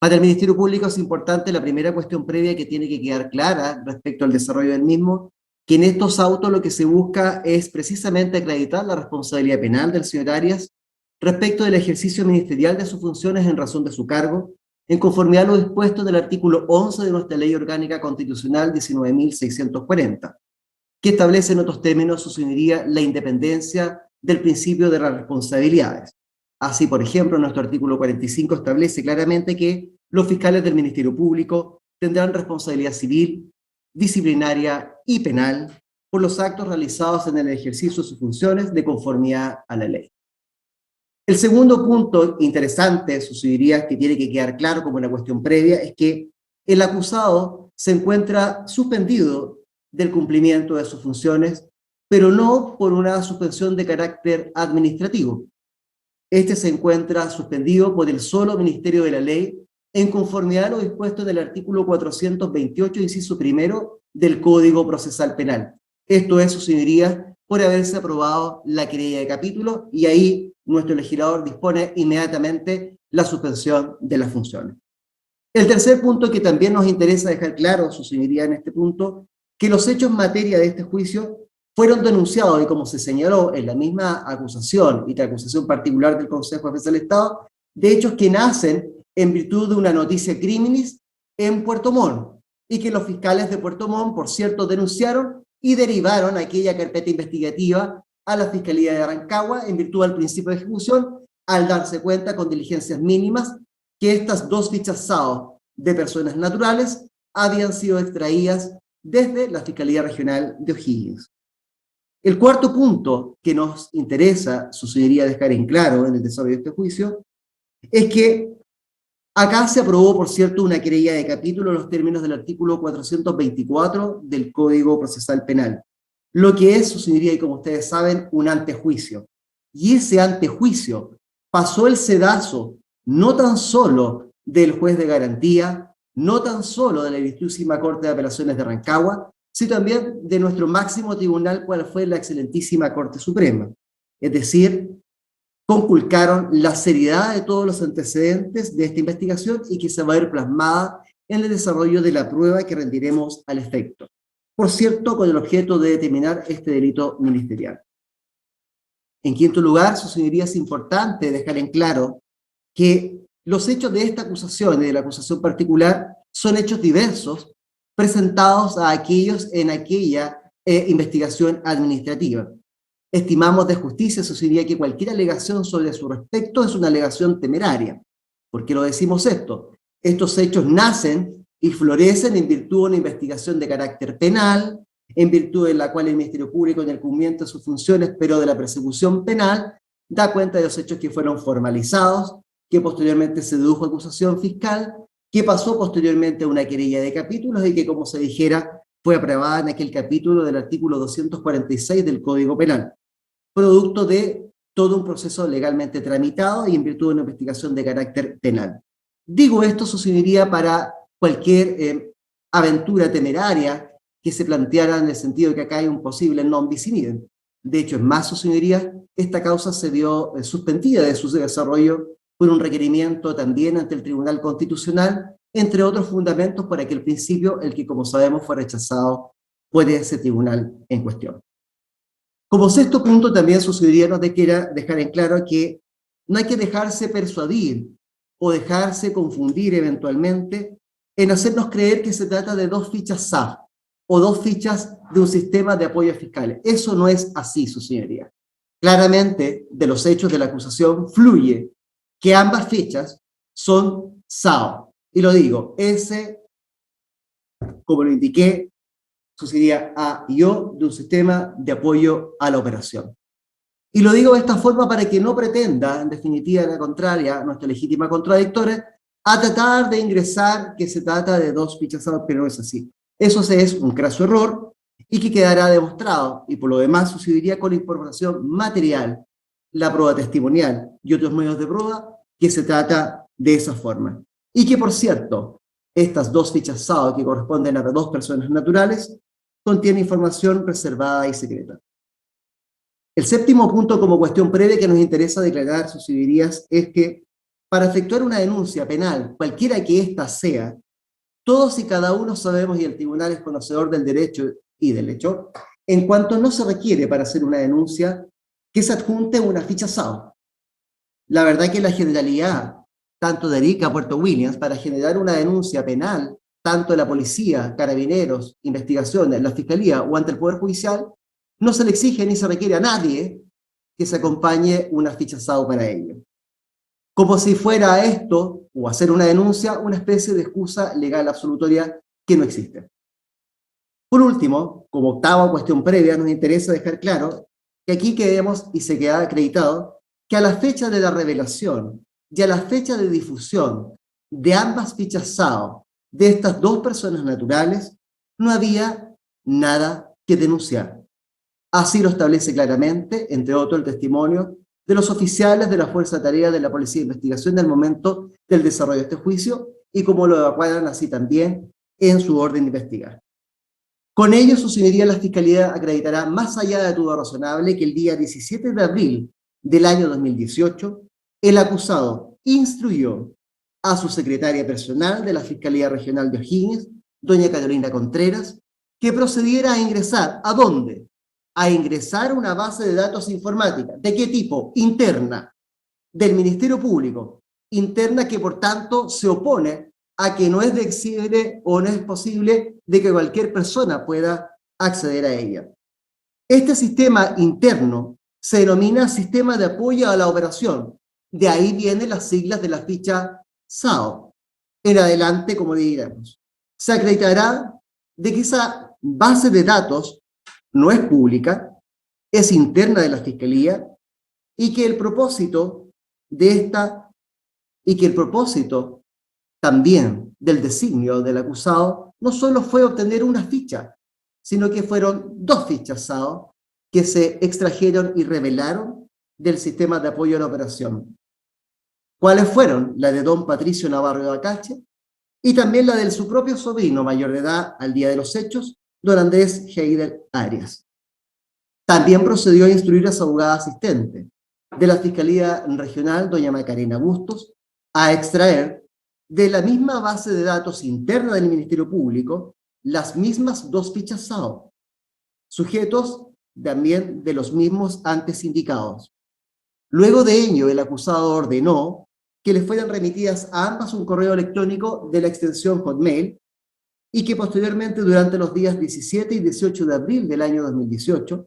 Para el Ministerio Público es importante la primera cuestión previa que tiene que quedar clara respecto al desarrollo del mismo, que en estos autos lo que se busca es precisamente acreditar la responsabilidad penal del señor Arias respecto del ejercicio ministerial de sus funciones en razón de su cargo, en conformidad a lo dispuesto en el artículo 11 de nuestra Ley Orgánica Constitucional 19.640, que establece en otros términos, su señoría, la independencia del principio de las responsabilidades. Así, por ejemplo, nuestro artículo 45 establece claramente que los fiscales del Ministerio Público tendrán responsabilidad civil, disciplinaria y penal por los actos realizados en el ejercicio de sus funciones de conformidad a la ley. El segundo punto interesante, su señoría, que tiene que quedar claro como una cuestión previa, es que el acusado se encuentra suspendido del cumplimiento de sus funciones, pero no por una suspensión de carácter administrativo. Este se encuentra suspendido por el solo Ministerio de la Ley en conformidad a lo dispuesto en el artículo 428, inciso primero, del Código Procesal Penal. Esto es, su señoría, por haberse aprobado la querella de capítulo, y ahí nuestro legislador dispone inmediatamente la suspensión de las funciones. El tercer punto que también nos interesa dejar claro, su señoría, en este punto, que los hechos en materia de este juicio fueron denunciados, y como se señaló en la misma acusación y la acusación particular del Consejo Especial del Estado, de hechos que nacen en virtud de una noticia criminis en Puerto Montt, y que los fiscales de Puerto Montt, por cierto, denunciaron y derivaron aquella carpeta investigativa a la Fiscalía de Rancagua en virtud del principio de ejecución, al darse cuenta con diligencias mínimas que estas dos fichas SAO de personas naturales habían sido extraídas desde la Fiscalía Regional de O'Higgins. El cuarto punto que nos interesa, su señoría, dejar en claro en el desarrollo de este juicio, es que acá se aprobó, por cierto, una querella de capítulo en los términos del artículo 424 del Código Procesal Penal, lo que es, su señoría, y como ustedes saben, un antejuicio. Y ese antejuicio pasó el sedazo no tan solo del juez de garantía, no tan solo de la Ilustrísima Corte de Apelaciones de Rancagua, sino también de nuestro máximo tribunal, cual fue la excelentísima Corte Suprema. Es decir, conculcaron la seriedad de todos los antecedentes de esta investigación y que se va a ver plasmada en el desarrollo de la prueba que rendiremos al efecto. Por cierto, con el objeto de determinar este delito ministerial. En quinto lugar, su señoría, es importante dejar en claro que los hechos de esta acusación y de la acusación particular son hechos diversos presentados a aquellos en aquella investigación administrativa. Estimamos de justicia, su señoría, que cualquier alegación sobre su respecto es una alegación temeraria. ¿Por qué lo decimos esto? Estos hechos nacen y florecen en virtud de una investigación de carácter penal, en virtud de la cual el Ministerio Público, en el cumplimiento de sus funciones, pero de la persecución penal, da cuenta de los hechos que fueron formalizados, que posteriormente se dedujo acusación fiscal, que pasó posteriormente a una querella de capítulos y que, como se dijera, fue aprobada en aquel capítulo del artículo 246 del Código Penal, producto de todo un proceso legalmente tramitado y en virtud de una investigación de carácter penal. Digo esto, su señoría, para cualquier aventura temeraria que se planteara en el sentido de que acá hay un posible non bis in idem. De hecho, es más, su señoría, esta causa se vio suspendida de su desarrollo por un requerimiento también ante el Tribunal Constitucional, entre otros fundamentos por aquel principio, el que, como sabemos, fue rechazado por ese tribunal en cuestión. Como sexto punto, también su señoría nos quiera dejar en claro que no hay que dejarse persuadir o dejarse confundir eventualmente en hacernos creer que se trata de dos fichas SAF o dos fichas de un sistema de apoyo fiscal. Eso no es así, su señoría. Claramente, de los hechos de la acusación fluye que ambas fichas son SAO. Y lo digo, ese, como lo indiqué, sucedía A y O de un sistema de apoyo a la operación. Y lo digo de esta forma para que no pretenda, en definitiva, la contraria, nuestra legítima contradictora, a tratar de ingresar que se trata de dos fichas SAO, pero no es así. Eso es un craso error y que quedará demostrado, y por lo demás sucedería con la información material, la prueba testimonial y otros medios de prueba, que se trata de esa forma. Y que, por cierto, estas dos fichas SAO que corresponden a dos personas naturales contienen información reservada y secreta. El séptimo punto como cuestión previa que nos interesa declarar, sus señorías, es que para efectuar una denuncia penal, cualquiera que ésta sea, todos y cada uno sabemos, y el tribunal es conocedor del derecho y del hecho, en cuanto no se requiere para hacer una denuncia que se adjunte una ficha SAO. La verdad que la generalidad, tanto de Arica a Puerto Williams, para generar una denuncia penal, tanto de la policía, carabineros, investigaciones, la fiscalía o ante el Poder Judicial, no se le exige ni se requiere a nadie que se acompañe una ficha SAO para ello. Como si fuera esto, o hacer una denuncia, una especie de excusa legal absolutoria que no existe. Por último, como octava cuestión previa, nos interesa dejar claro que aquí quedemos y se queda acreditado que a la fecha de la revelación y a la fecha de difusión de ambas fichas SAO de estas dos personas naturales, no había nada que denunciar. Así lo establece claramente, entre otros, el testimonio de los oficiales de la Fuerza de Tarea de la Policía de Investigación del momento del desarrollo de este juicio y como lo evacuaron así también en su orden de investigar. Con ello, su señoría, la Fiscalía acreditará más allá de duda razonable que el día 17 de abril del año 2018, el acusado instruyó a su secretaria personal de la Fiscalía Regional de O'Higgins, doña Carolina Contreras, que procediera a ingresar, ¿a dónde? A ingresar una base de datos informática. ¿De qué tipo? Interna, del Ministerio Público. Interna que, por tanto, se opone a que no es dexible o no es posible de que cualquier persona pueda acceder a ella. Este sistema interno se denomina Sistema de Apoyo a la Operación. De ahí vienen las siglas de la ficha SAO. En adelante, como diremos, se acreditará de que esa base de datos no es pública, es interna de la Fiscalía, y que el propósito de esta, y que el propósito también del designio del acusado no solo fue obtener una ficha, sino que fueron dos fichas SAO que se extrajeron y revelaron del sistema de apoyo a la operación. ¿Cuáles fueron? La de don Patricio Navarro de Acache y también la de su propio sobrino mayor de edad al día de los hechos, don Andrés Heider Arias. También procedió a instruir a su abogada asistente de la Fiscalía Regional, doña Macarena Bustos, a extraer de la misma base de datos interna del Ministerio Público las mismas dos fichas SAO, sujetos también de los mismos antes indicados. Luego de ello, el acusado ordenó que le fueran remitidas a ambas un correo electrónico de la extensión Hotmail y que posteriormente, durante los días 17 y 18 de abril del año 2018,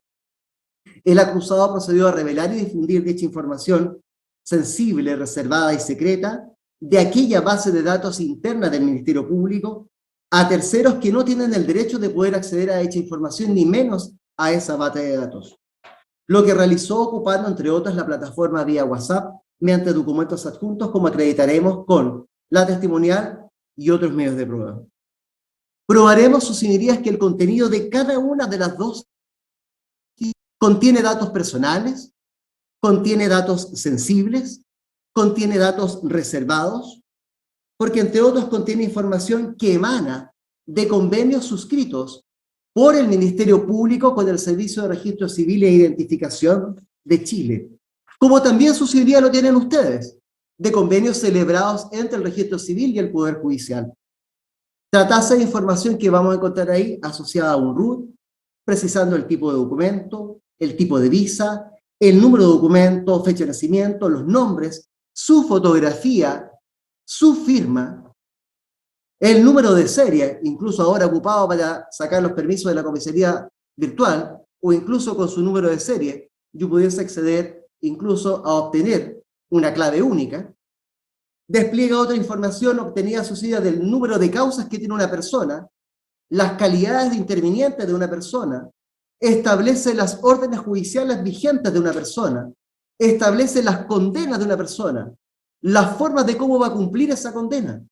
el acusado procedió a revelar y difundir dicha información sensible, reservada y secreta de aquella base de datos interna del Ministerio Público a terceros que no tienen el derecho de poder acceder a dicha información, ni menos a esa base de datos. Lo que realizó ocupando, entre otras, la plataforma vía WhatsApp mediante documentos adjuntos, como acreditaremos con la testimonial y otros medios de prueba. Probaremos, sus señorías, que el contenido de cada una de las dos contiene datos personales, contiene datos sensibles, contiene datos reservados, porque entre otros contiene información que emana de convenios suscritos por el Ministerio Público con el Servicio de Registro Civil e Identificación de Chile, como también su señoría lo tienen ustedes, de convenios celebrados entre el Registro Civil y el Poder Judicial. Tratase de información que vamos a encontrar ahí asociada a un RUT, precisando el tipo de documento, el tipo de visa, el número de documento, fecha de nacimiento, los nombres, su fotografía, su firma, el número de serie, incluso ahora ocupado para sacar los permisos de la comisaría virtual, o incluso con su número de serie, yo pudiese acceder incluso a obtener una clave única. Despliega otra información obtenida asociada del número de causas que tiene una persona, las calidades de interviniente de una persona, establece las órdenes judiciales vigentes de una persona, establece las condenas de una persona, las formas de cómo va a cumplir esa condena,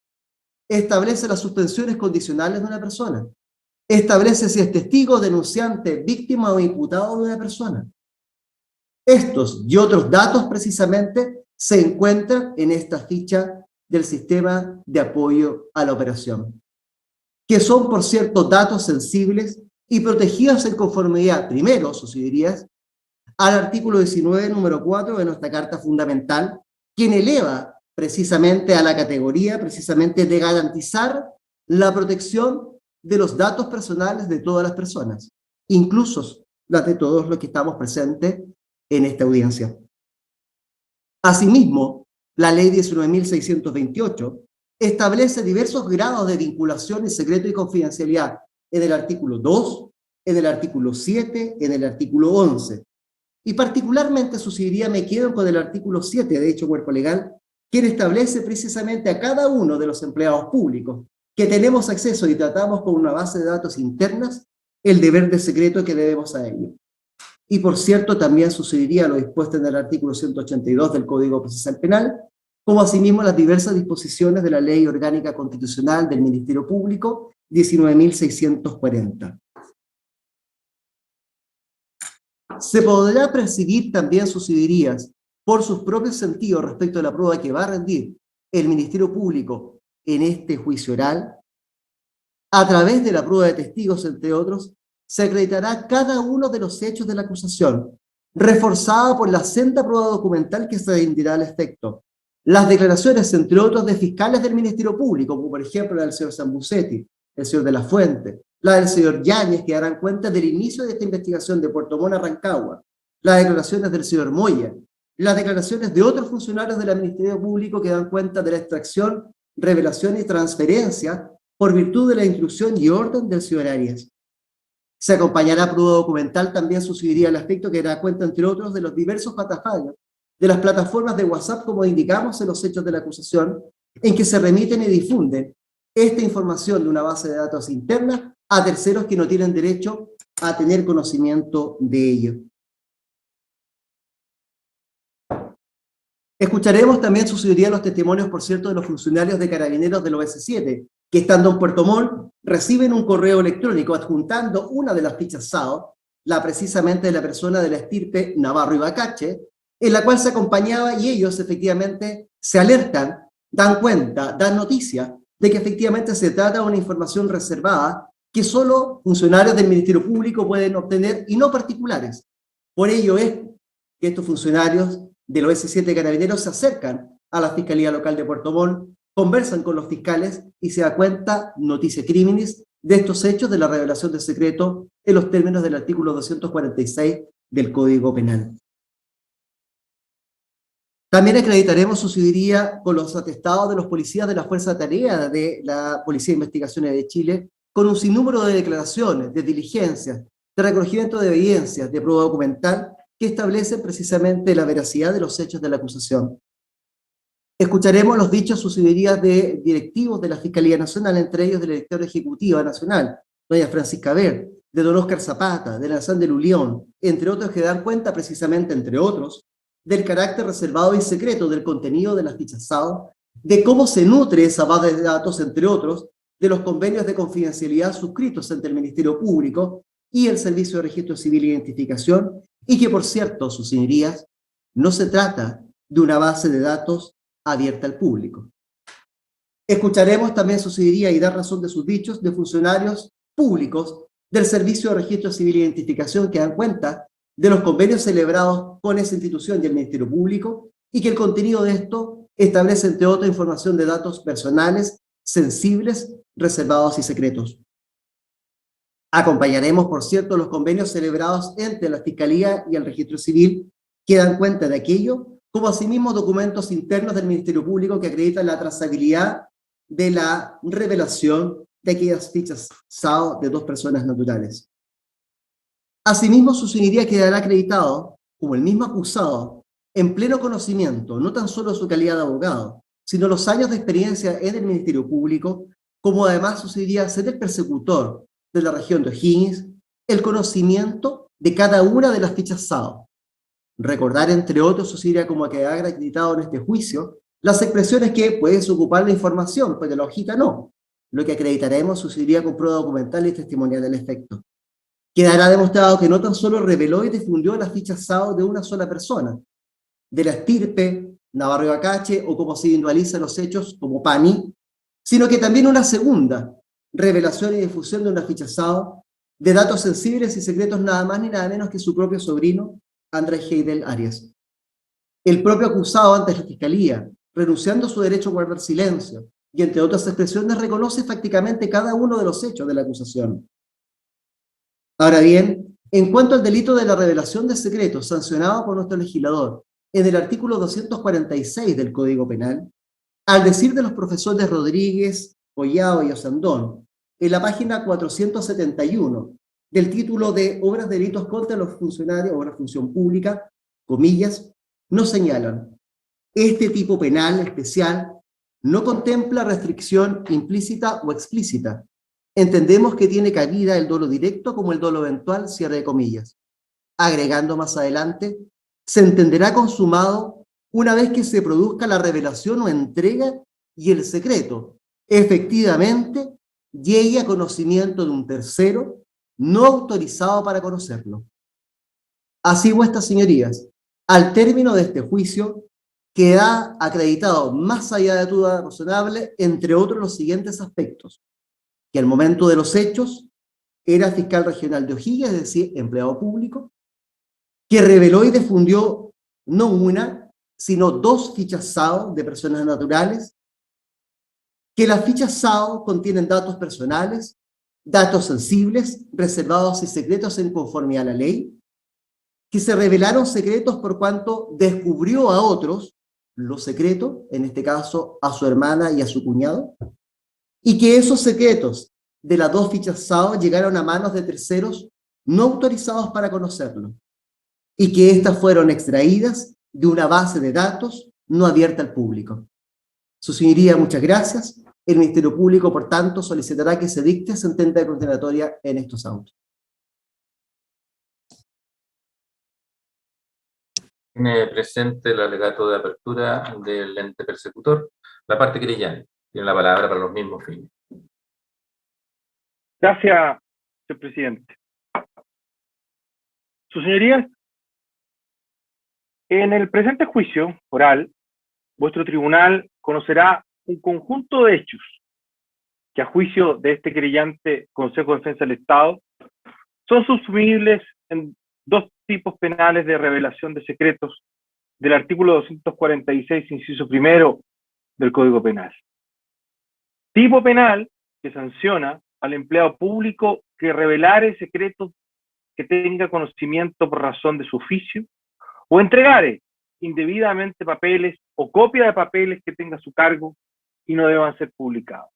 establece las suspensiones condicionales de una persona, establece si es testigo, denunciante, víctima o imputado de una persona. Estos y otros datos precisamente se encuentran en esta ficha del sistema de apoyo a la operación, que son, por cierto, datos sensibles y protegidos en conformidad, primero, subsidiarias, al artículo 19, número 4 de nuestra Carta Fundamental, quien eleva precisamente a la categoría precisamente de garantizar la protección de los datos personales de todas las personas, incluso las de todos los que estamos presentes en esta audiencia. Asimismo, la Ley 19.628 establece diversos grados de vinculación en secreto y confidencialidad en el artículo 2, en el artículo 7, en el artículo 11. Y particularmente subsidiaria me quedo con el artículo 7 de dicho cuerpo legal, quien establece precisamente a cada uno de los empleados públicos que tenemos acceso y tratamos con una base de datos internas el deber de secreto que debemos a ellos. Y por cierto, también subsidiaria lo dispuesto en el artículo 182 del Código Procesal Penal, como asimismo las diversas disposiciones de la Ley Orgánica Constitucional del Ministerio Público 19.640. Se podrá percibir también subsidiarias por sus propios sentidos respecto a la prueba que va a rendir el Ministerio Público en este juicio oral. A través de la prueba de testigos, entre otros, se acreditará cada uno de los hechos de la acusación, reforzada por la senda prueba documental que se rendirá al efecto. Las declaraciones, entre otros, de fiscales del Ministerio Público, como por ejemplo la del señor Sambucetti, el señor de la Fuente, la del señor Yáñez, que darán cuenta del inicio de esta investigación de Puerto Montt a Rancagua, las declaraciones del señor Moya, las declaraciones de otros funcionarios del Ministerio Público que dan cuenta de la extracción, revelación y transferencia por virtud de la instrucción y orden del señor Arias. Se acompañará prueba documental, también subsidiaria el aspecto que dará cuenta, entre otros, de los diversos patafallos de las plataformas de WhatsApp, como indicamos en los hechos de la acusación, en que se remiten y difunden esta información de una base de datos interna a terceros que no tienen derecho a tener conocimiento de ello. Escucharemos también subsidiaria los testimonios, por cierto, de los funcionarios de Carabineros del OS7, que estando en Puerto Montt reciben un correo electrónico adjuntando una de las fichas SAO, la precisamente de la persona de la estirpe Navarro y Bacache, en la cual se acompañaba y ellos efectivamente se alertan, dan cuenta, dan noticia de que efectivamente se trata de una información reservada que solo funcionarios del Ministerio Público pueden obtener y no particulares. Por ello es que estos funcionarios del OS7 Carabineros se acercan a la Fiscalía Local de Puerto Montt, conversan con los fiscales y se da cuenta, noticia criminis, de estos hechos de la revelación del secreto en los términos del artículo 246 del Código Penal. También acreditaremos subsidiaria con los atestados de los policías de la Fuerza de Tarea de la Policía de Investigaciones de Chile, con un sinnúmero de declaraciones, de diligencias, de recogimiento de evidencias, de prueba documental, que establecen precisamente la veracidad de los hechos de la acusación. Escucharemos los dichos subsidiarias de directivos de la Fiscalía Nacional, entre ellos de la Directora Ejecutiva Nacional, doña Francisca Ver, de don Óscar Zapata, de Alexander Ulión, entre otros que dan cuenta precisamente, entre otros, del carácter reservado y secreto del contenido de las fichas SAO, de cómo se nutre esa base de datos, entre otros, de los convenios de confidencialidad suscritos entre el Ministerio Público y el Servicio de Registro Civil e Identificación, y que, por cierto, sus señorías, no se trata de una base de datos abierta al público. Escucharemos también subsidiaria y dar razón de sus dichos de funcionarios públicos del Servicio de Registro Civil e Identificación que dan cuenta de los convenios celebrados con esa institución y el Ministerio Público, y que el contenido de esto establece, entre otras, información de datos personales, sensibles, reservados y secretos. Acompañaremos, por cierto, los convenios celebrados entre la Fiscalía y el Registro Civil que dan cuenta de aquello, como asimismo documentos internos del Ministerio Público que acreditan la trazabilidad de la revelación de aquellas fichas SAO de 2 personas naturales. Asimismo, su señoría quedará acreditado como el mismo acusado en pleno conocimiento, no tan solo su calidad de abogado, sino los años de experiencia en el Ministerio Público, como además su señoría ser el persecutor de la región de O'Higgins, el conocimiento de cada una de las fichas SAO. Recordar, entre otros, su señoría como que ha acreditado en este juicio las expresiones que puedes ocupar la información, pues de la hojita no, lo que acreditaremos su señoría con prueba documental y testimonial del efecto. Quedará demostrado que no tan solo reveló y difundió las fichas SAO de una sola persona, de la estirpe, Navarro Acache, o como se individualizan los hechos, como PANI, sino que también una segunda, revelación y difusión de una ficha SAO de datos sensibles y secretos nada más ni nada menos que su propio sobrino, Andrés Heidel Arias. El propio acusado ante la Fiscalía, renunciando a su derecho a guardar silencio, y entre otras expresiones reconoce prácticamente cada uno de los hechos de la acusación. Ahora bien, en cuanto al delito de la revelación de secretos sancionado por nuestro legislador en el artículo 246 del Código Penal, al decir de los profesores Rodríguez, Collado y Osandón, en la página 471 del título de Obras de delitos contra los funcionarios o la función pública, comillas, nos señalan, este tipo penal especial no contempla restricción implícita o explícita. Entendemos que tiene cabida el dolo directo como el dolo eventual, cierre de comillas. Agregando más adelante, se entenderá consumado una vez que se produzca la revelación o entrega y el secreto efectivamente llegue a conocimiento de un tercero no autorizado para conocerlo. Así, vuestras señorías, al término de este juicio, queda acreditado más allá de duda razonable, entre otros, los siguientes aspectos: que al momento de los hechos era fiscal regional de O'Higgins, es decir, empleado público, que reveló y difundió no una, sino 2 fichas SAO de personas naturales, que las fichas SAO contienen datos personales, datos sensibles, reservados y secretos en conformidad a la ley, que se revelaron secretos por cuanto descubrió a otros los secretos, en este caso a su hermana y a su cuñado, y que esos secretos de las 2 fichas SAO llegaron a manos de terceros no autorizados para conocerlo, y que éstas fueron extraídas de una base de datos no abierta al público. Su señoría, muchas gracias. El Ministerio Público, por tanto, solicitará que se dicte sentencia condenatoria en estos autos. Tiene presente el alegato de apertura del ente persecutor. La parte querellante tiene la palabra para los mismos fines. Gracias, señor presidente. Sus señorías, en el presente juicio oral, vuestro tribunal conocerá un conjunto de hechos que, a juicio de este querellante Consejo de Defensa del Estado, son subsumibles en 2 tipos penales de revelación de secretos del artículo 246, inciso primero del Código Penal. Tipo penal que sanciona al empleado público que revelare secretos que tenga conocimiento por razón de su oficio, o entregare indebidamente papeles o copia de papeles que tenga a su cargo y no deban ser publicados.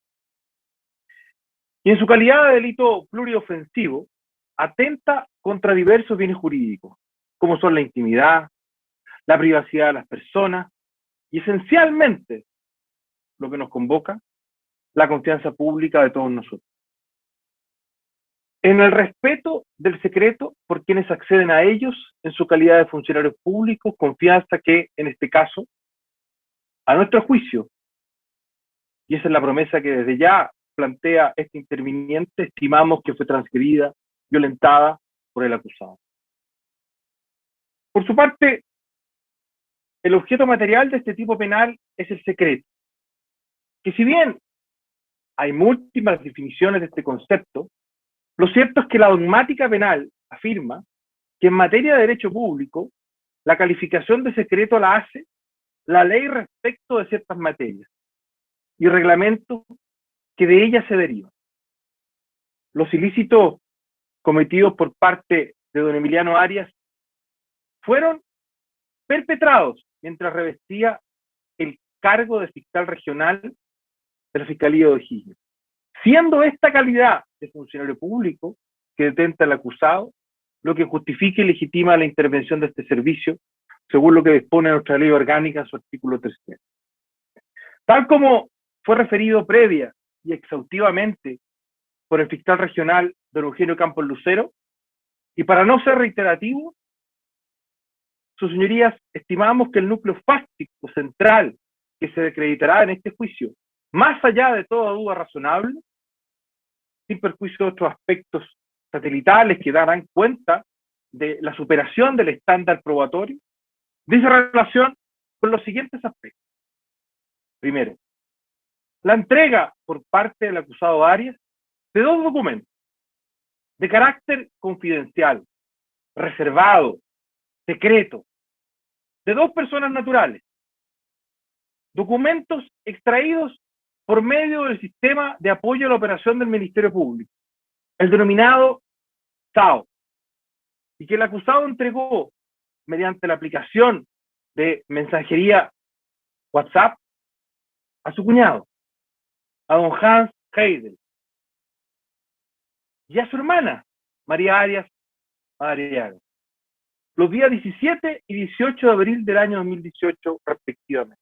Y en su calidad de delito pluriofensivo, atenta contra diversos bienes jurídicos, como son la intimidad, la privacidad de las personas y, esencialmente, lo que nos convoca, la confianza pública de todos nosotros. En el respeto del secreto por quienes acceden a ellos en su calidad de funcionarios públicos, confianza que, en este caso, a nuestro juicio, y esa es la promesa que desde ya plantea este interviniente, estimamos que fue transgredida, violentada por el acusado. Por su parte, el objeto material de este tipo penal es el secreto, que si bien hay múltiples definiciones de este concepto, lo cierto es que la dogmática penal afirma que en materia de derecho público, la calificación de secreto la hace la ley respecto de ciertas materias y reglamentos que de ella se derivan. Los ilícitos cometidos por parte de don Emiliano Arias fueron perpetrados mientras revestía el cargo de fiscal regional de la Fiscalía de O'Higgins, siendo esta calidad de funcionario público que detenta al acusado lo que justifica y legitima la intervención de este servicio, según lo que dispone nuestra ley orgánica, su artículo 300. Tal como fue referido previa y exhaustivamente por el fiscal regional don Eugenio Campos Lucero, y para no ser reiterativo, sus señorías, estimamos que el núcleo fáctico central que se acreditará en este juicio, más allá de toda duda razonable, sin perjuicio de otros aspectos satelitales que darán cuenta de la superación del estándar probatorio, dice relación con los siguientes aspectos. Primero, la entrega por parte del acusado Arias de dos documentos de carácter confidencial, reservado, secreto, de dos personas naturales, documentos extraídos por medio del sistema de apoyo a la operación del Ministerio Público, el denominado SAO, y que el acusado entregó mediante la aplicación de mensajería WhatsApp a su cuñado, a don Hans Heidel, y a su hermana, María Arias Madariaga, los días 17 y 18 de abril del año 2018, respectivamente.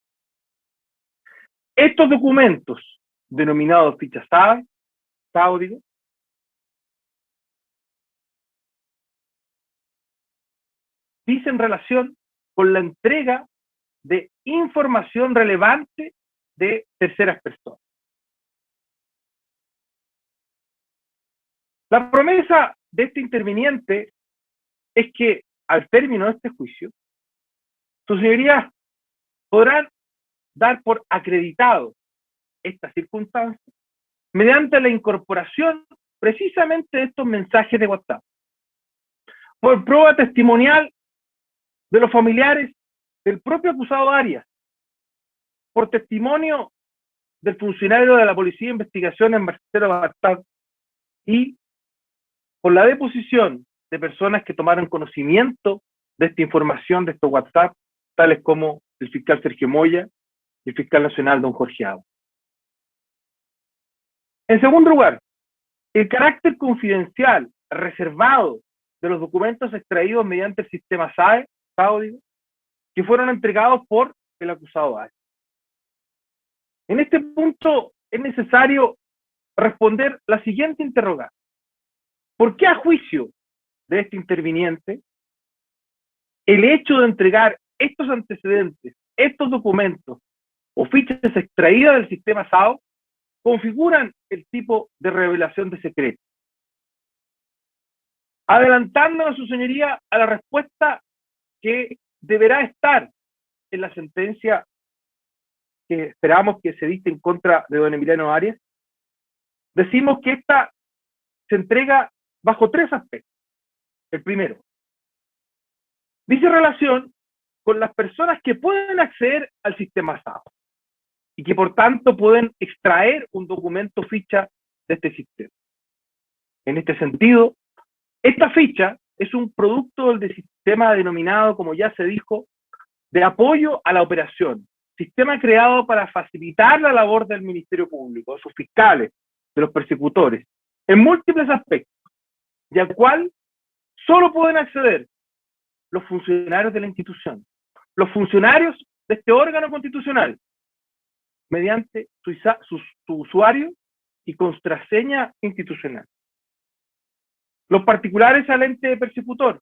Estos documentos, denominados fichas SAO, dicen relación con la entrega de información relevante de terceras personas. La promesa de este interviniente es que al término de este juicio, sus señorías podrán dar por acreditado esta circunstancia mediante la incorporación precisamente de estos mensajes de WhatsApp, por prueba testimonial de los familiares del propio acusado Arias, por testimonio del funcionario de la Policía de Investigación en Marcelo Bartad y por la deposición de personas que tomaron conocimiento de esta información, de estos WhatsApp, tales como el fiscal Sergio Moya y el fiscal nacional don Jorge Agua. En segundo lugar, el carácter confidencial, reservado de los documentos extraídos mediante el sistema SAO, que fueron entregados por el acusado Arias. En este punto es necesario responder la siguiente interrogante. ¿Por qué a juicio de este interviniente el hecho de entregar estos antecedentes, estos documentos o fichas extraídas del sistema SAO configuran el tipo de revelación de secreto? Adelantándonos, su señoría, a la respuesta que deberá estar en la sentencia que esperamos que se dicte en contra de don Emiliano Arias, decimos que esta se entrega bajo tres aspectos. El primero, dice relación con las personas que pueden acceder al sistema SAO y que por tanto pueden extraer un documento ficha de este sistema. En este sentido, esta ficha es un producto del sistema denominado, como ya se dijo, de apoyo a la operación, sistema creado para facilitar la labor del Ministerio Público, de sus fiscales, de los persecutores, en múltiples aspectos, y al cual solo pueden acceder los funcionarios de la institución, los funcionarios de este órgano constitucional, mediante su usuario y contraseña institucional. Los particulares al ente persecutor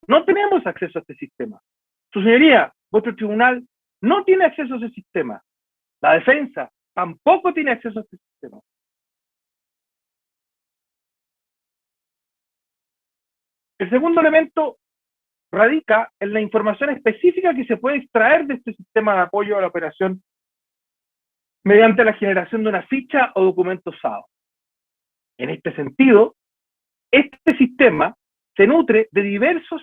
no tenemos acceso a este sistema. Su señoría, vuestro tribunal no tiene acceso a ese sistema. La defensa tampoco tiene acceso a este sistema. El segundo elemento radica en la información específica que se puede extraer de este sistema de apoyo a la operación mediante la generación de una ficha o documento SAO. En este sentido, este sistema se nutre de diversa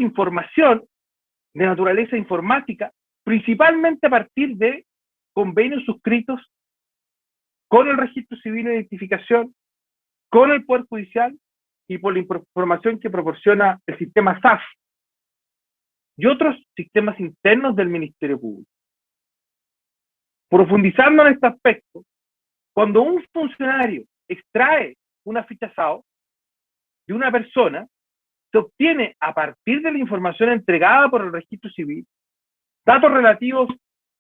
información de naturaleza informática, principalmente a partir de convenios suscritos con el Registro Civil de Identificación con el Poder Judicial y por la información que proporciona el sistema SAF y otros sistemas internos del Ministerio Público. Profundizando en este aspecto, cuando un funcionario extrae una ficha SAO de una persona, se obtiene a partir de la información entregada por el registro civil datos relativos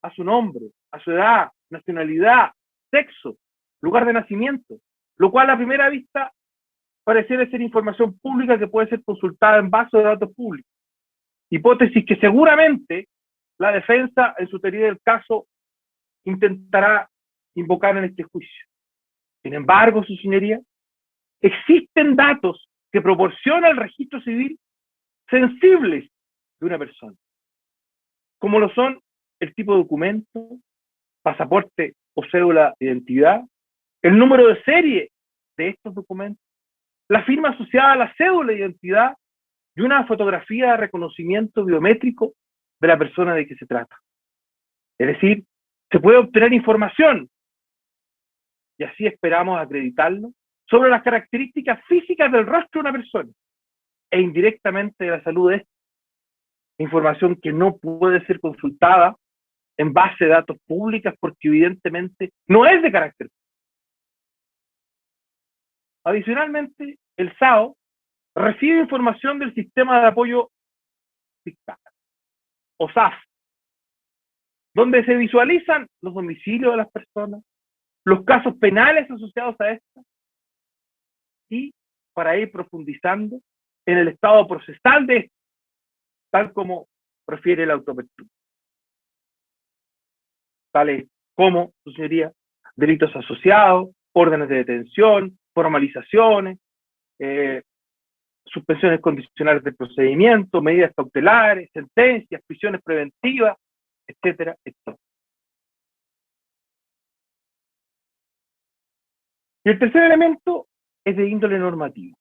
a su nombre, a su edad, nacionalidad, sexo, lugar de nacimiento, lo cual a primera vista pareciera ser información pública que puede ser consultada en base de datos públicos. Hipótesis que seguramente la defensa, en su teoría del caso, intentará invocar en este juicio. Sin embargo, su señoría, existen datos que proporciona el registro civil sensibles de una persona, como lo son el tipo de documento, pasaporte o cédula de identidad, el número de serie de estos documentos, la firma asociada a la cédula de identidad y una fotografía de reconocimiento biométrico de la persona de que se trata. Es decir, se puede obtener información, y así esperamos acreditarlo, sobre las características físicas del rostro de una persona, e indirectamente de la salud de esta. Información que no puede ser consultada en base de datos públicas porque evidentemente no es de carácter. Adicionalmente, el SAO recibe información del Sistema de Apoyo Fiscal, o SAF, donde se visualizan los domicilios de las personas, los casos penales asociados a estas, y para ir profundizando en el estado procesal de esto, tal como refiere la autoapertura. Tales como, su señoría, delitos asociados, órdenes de detención, formalizaciones, suspensiones condicionales del procedimiento, medidas cautelares, sentencias, prisiones preventivas, etcétera, etcétera. Y el tercer elemento es de índole normativo.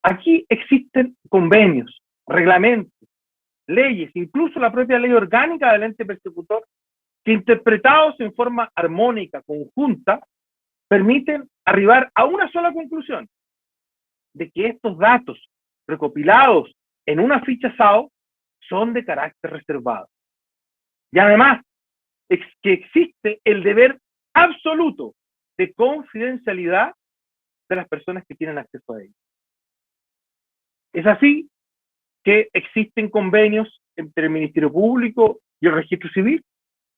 Aquí existen convenios, reglamentos, leyes, incluso la propia ley orgánica del ente persecutor, que interpretados en forma armónica, conjunta, permiten arribar a una sola conclusión, de que estos datos recopilados en una ficha SAO son de carácter reservado. Y además, que existe el deber absoluto de confidencialidad de las personas que tienen acceso a ellos. Es así que existen convenios entre el Ministerio Público y el Registro Civil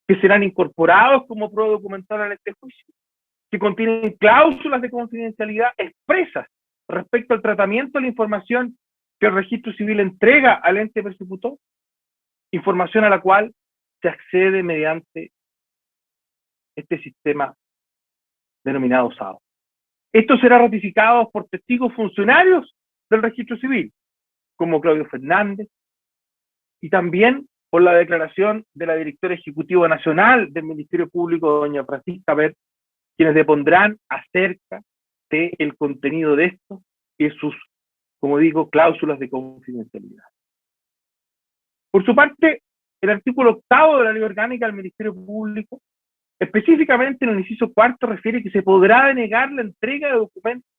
que serán incorporados como prueba documental en este juicio, que contienen cláusulas de confidencialidad expresas respecto al tratamiento de la información que el Registro Civil entrega al ente persecutor, información a la cual se accede mediante este sistema denominado SAO. Esto será ratificado por testigos funcionarios del Registro Civil, como Claudio Fernández, y también por la declaración de la directora ejecutiva nacional del Ministerio Público, doña Francisca Ver, quienes depondrán acerca del contenido de esto y sus, como digo, cláusulas de confidencialidad. Por su parte, el artículo 8 de la Ley Orgánica del Ministerio Público, específicamente en el inciso 4, refiere que se podrá denegar la entrega de documentos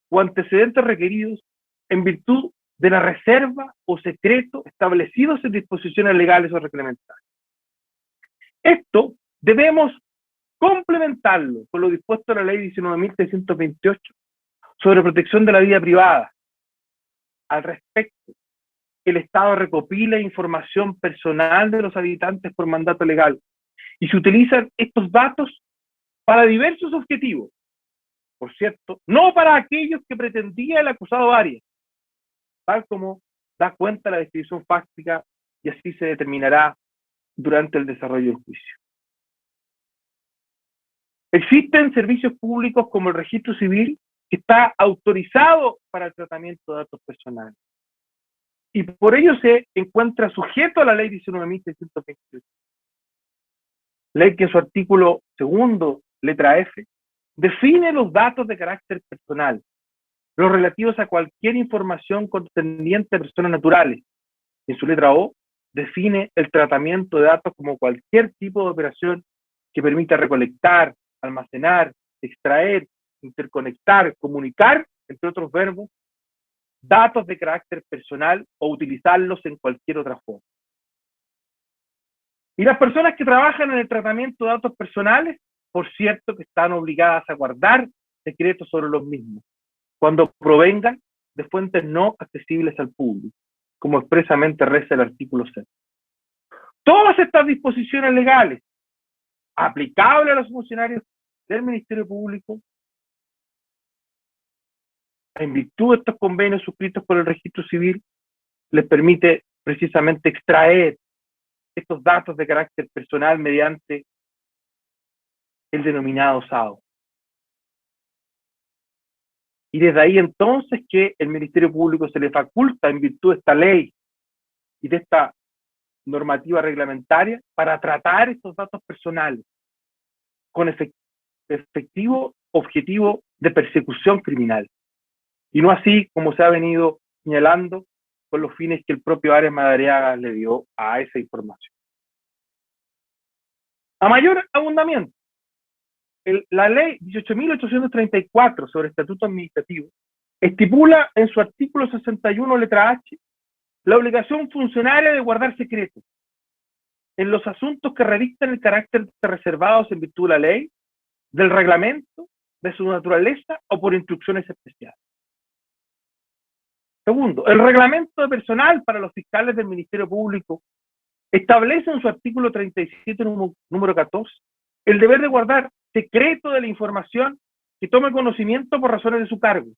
o antecedentes requeridos en virtud de la reserva o secreto establecidos en disposiciones legales o reglamentarias. Esto debemos complementarlo con lo dispuesto en la Ley 19.628 sobre protección de la vida privada. Al respecto, el Estado recopila información personal de los habitantes por mandato legal y se utilizan estos datos para diversos objetivos. Por cierto, no para aquellos que pretendía el acusado Arias, tal como da cuenta la descripción fáctica, y así se determinará durante el desarrollo del juicio. Existen servicios públicos como el Registro Civil, que está autorizado para el tratamiento de datos personales, y por ello se encuentra sujeto a la Ley 19.628. Ley que en su artículo 2, letra F, define los datos de carácter personal, los relativos a cualquier información concerniente a personas naturales. En su letra O, define el tratamiento de datos como cualquier tipo de operación que permita recolectar, almacenar, extraer, interconectar, comunicar, entre otros verbos, datos de carácter personal o utilizarlos en cualquier otra forma. Y las personas que trabajan en el tratamiento de datos personales, por cierto, que están obligadas a guardar secretos sobre los mismos, cuando provengan de fuentes no accesibles al público, como expresamente reza el artículo 6. Todas estas disposiciones legales aplicables a los funcionarios del Ministerio Público, en virtud de estos convenios suscritos por el Registro Civil, les permite precisamente extraer estos datos de carácter personal mediante el denominado SAO. Y desde ahí entonces que el Ministerio Público se le faculta, en virtud de esta ley y de esta normativa reglamentaria, para tratar estos datos personales con efectivo objetivo de persecución criminal. Y no así como se ha venido señalando con los fines que el propio Arias Madariaga le dio a esa información. A mayor abundamiento, la ley 18.834 sobre estatuto administrativo estipula en su artículo 61, letra H, la obligación funcionaria de guardar secretos en los asuntos que revisten el carácter de reservados en virtud de la ley, del reglamento, de su naturaleza o por instrucciones especiales. Segundo, el reglamento de personal para los fiscales del Ministerio Público establece en su artículo 37, número 14, el deber de guardar secreto de la información que tome conocimiento por razones de su cargo,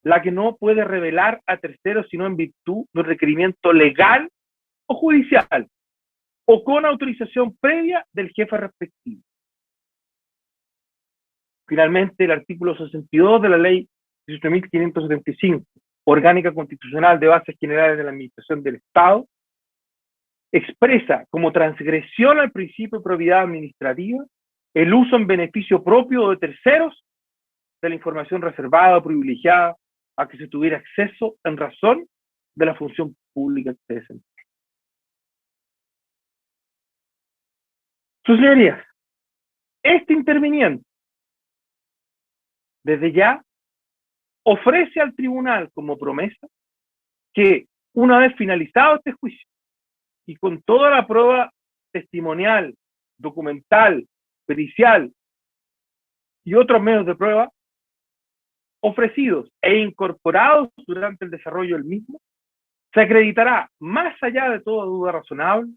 la que no puede revelar a terceros sino en virtud de un requerimiento legal o judicial, o con autorización previa del jefe respectivo. Finalmente, el artículo 62 de la ley 18.575, Orgánica Constitucional de Bases Generales de la Administración del Estado, expresa como transgresión al principio de probidad administrativa el uso en beneficio propio o de terceros de la información reservada o privilegiada a que se tuviera acceso en razón de la función pública que se desempeña. Sus señorías, este interviniente desde ya ofrece al tribunal como promesa que una vez finalizado este juicio y con toda la prueba testimonial, documental, pericial y otros medios de prueba ofrecidos e incorporados durante el desarrollo del mismo, se acreditará, más allá de toda duda razonable,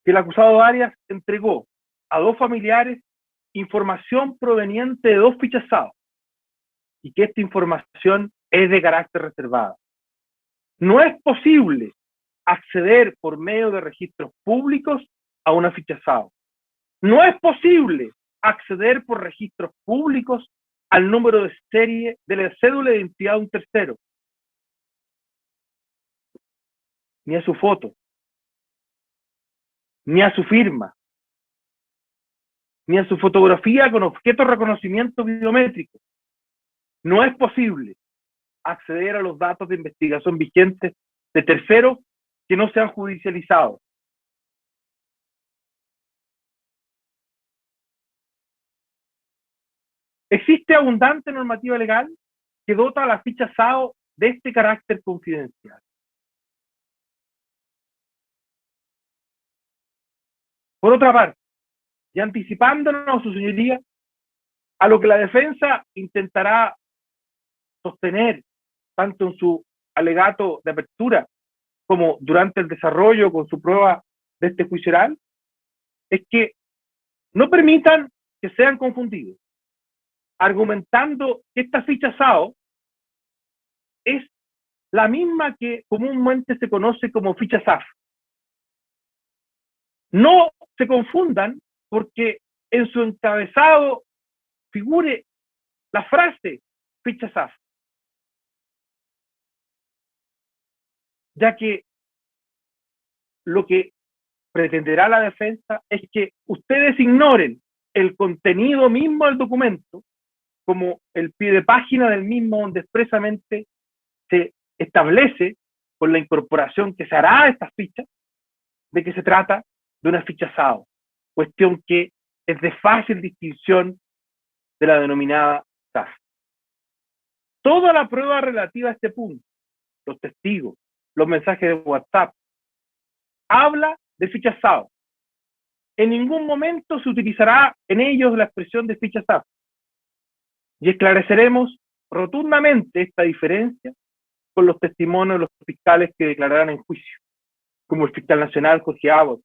que el acusado Arias entregó a dos familiares información proveniente de dos fichazados y que esta información es de carácter reservado. No es posible acceder por medio de registros públicos a una fichazado. No es posible acceder por registros públicos al número de serie de la cédula de identidad de un tercero, ni a su foto, ni a su firma, ni a su fotografía con objeto de reconocimiento biométrico. No es posible acceder a los datos de investigación vigentes de terceros que no sean judicializados. Existe abundante normativa legal que dota a la ficha SAO de este carácter confidencial. Por otra parte, y anticipándonos, su señoría, a lo que la defensa intentará sostener, tanto en su alegato de apertura como durante el desarrollo con su prueba de este juicio oral, es que no permitan que sean confundidos, argumentando que esta ficha SAO es la misma que comúnmente se conoce como ficha SAF. No se confundan porque en su encabezado figure la frase ficha SAF, ya que lo que pretenderá la defensa es que ustedes ignoren el contenido mismo del documento, como el pie de página del mismo, donde expresamente se establece con la incorporación que se hará a estas fichas, de que se trata de una ficha SAO, cuestión que es de fácil distinción de la denominada SAF. Toda la prueba relativa a este punto, los testigos, los mensajes de WhatsApp, habla de ficha SAF. En ningún momento se utilizará en ellos la expresión de ficha SAF. Y esclareceremos rotundamente esta diferencia con los testimonios de los fiscales que declararán en juicio, como el fiscal nacional Jorge Abbott,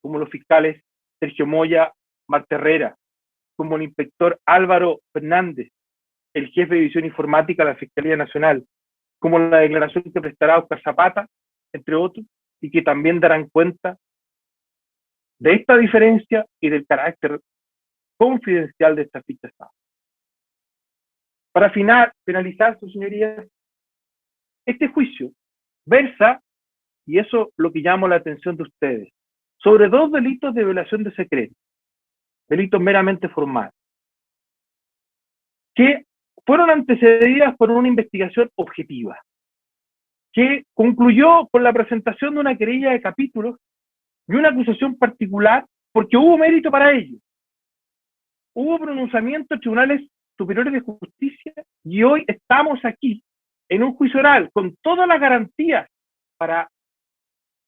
como los fiscales Sergio Moya Marterrera, como el inspector Álvaro Fernández, el jefe de división informática de la Fiscalía Nacional, como la declaración que prestará Oscar Zapata, entre otros, y que también darán cuenta de esta diferencia y del carácter confidencial de esta ficha SAF. Para finalizar, sus señorías, este juicio versa, y eso es lo que llamo la atención de ustedes, sobre dos delitos de violación de secreto, delitos meramente formales, que fueron antecedidas por una investigación objetiva, que concluyó con la presentación de una querella de capítulos y una acusación particular, porque hubo mérito para ello. Hubo pronunciamiento de tribunales superiores de justicia y hoy estamos aquí en un juicio oral con todas las garantías para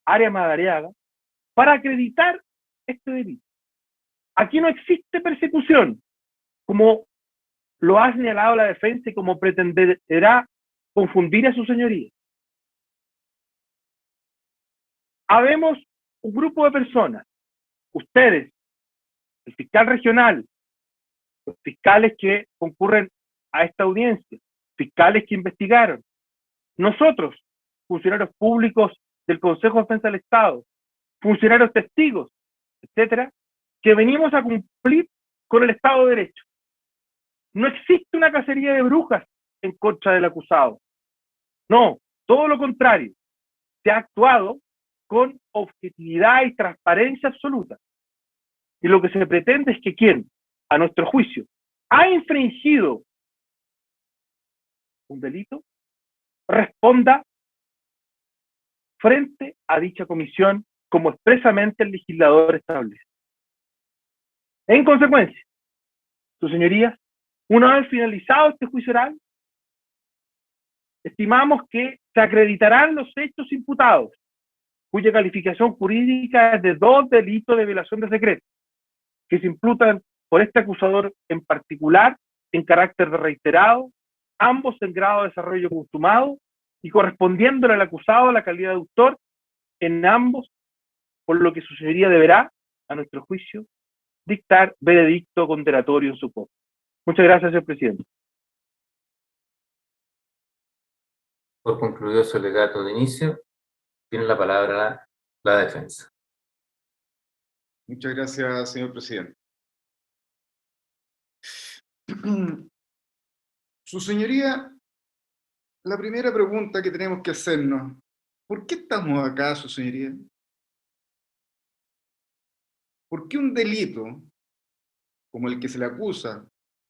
Arias Madariaga para acreditar este delito. Aquí no existe persecución, como lo ha señalado la defensa y como pretenderá confundir a su señoría. Habemos un grupo de personas, ustedes, el fiscal regional, los fiscales que concurren a esta audiencia, fiscales que investigaron, nosotros, funcionarios públicos del Consejo de Defensa del Estado, funcionarios testigos, etcétera, que venimos a cumplir con el Estado de Derecho. No existe una cacería de brujas en contra del acusado. No, todo lo contrario. Se ha actuado con objetividad y transparencia absoluta. Y lo que se pretende es que quien, a nuestro juicio, ha infringido un delito, responda frente a dicha comisión como expresamente el legislador establece. En consecuencia, sus señorías, una vez finalizado este juicio oral, estimamos que se acreditarán los hechos imputados, cuya calificación jurídica es de 2 delitos de violación de secreto, que se imputan por este acusador en particular en carácter de reiterado, ambos en grado de desarrollo consumado y correspondiéndole al acusado la calidad de autor en ambos, por lo que su señoría deberá, a nuestro juicio, dictar veredicto condenatorio en su contra. Muchas gracias, señor presidente. Por concluido su alegato de inicio, tiene la palabra la defensa. Muchas gracias, señor presidente. Su señoría, la primera pregunta que tenemos que hacernos, ¿por qué estamos acá, su señoría? ¿Por qué un delito como el que se le acusa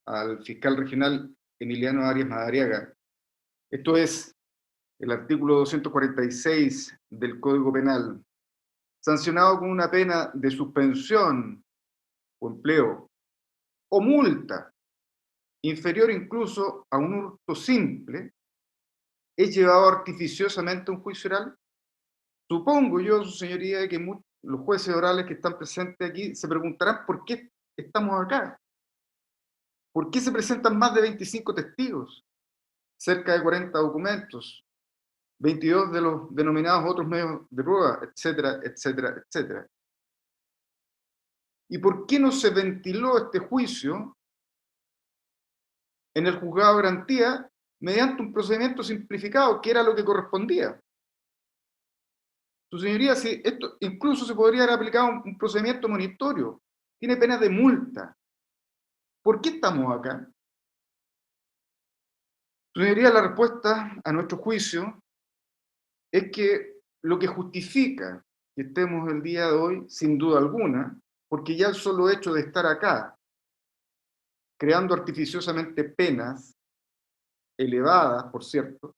al fiscal regional Emiliano Arias Madariaga, esto es el artículo 246 del Código Penal, sancionado con una pena de suspensión o empleo o multa inferior incluso a un hurto simple, es llevado artificiosamente a un juicio oral? Supongo yo, su señoría, que los jueces orales que están presentes aquí se preguntarán por qué estamos acá. ¿Por qué se presentan más de 25 testigos? Cerca de 40 documentos, 22 de los denominados otros medios de prueba, etcétera, etcétera, etcétera. ¿Y por qué no se ventiló este juicio en el juzgado de garantía mediante un procedimiento simplificado, que era lo que correspondía? Su señoría, si esto incluso se podría haber aplicado un procedimiento monitorio, tiene pena de multa. ¿Por qué estamos acá? Su señoría, la respuesta a nuestro juicio es que lo que justifica que estemos el día de hoy, sin duda alguna, porque ya el solo hecho de estar acá, creando artificiosamente penas elevadas, por cierto,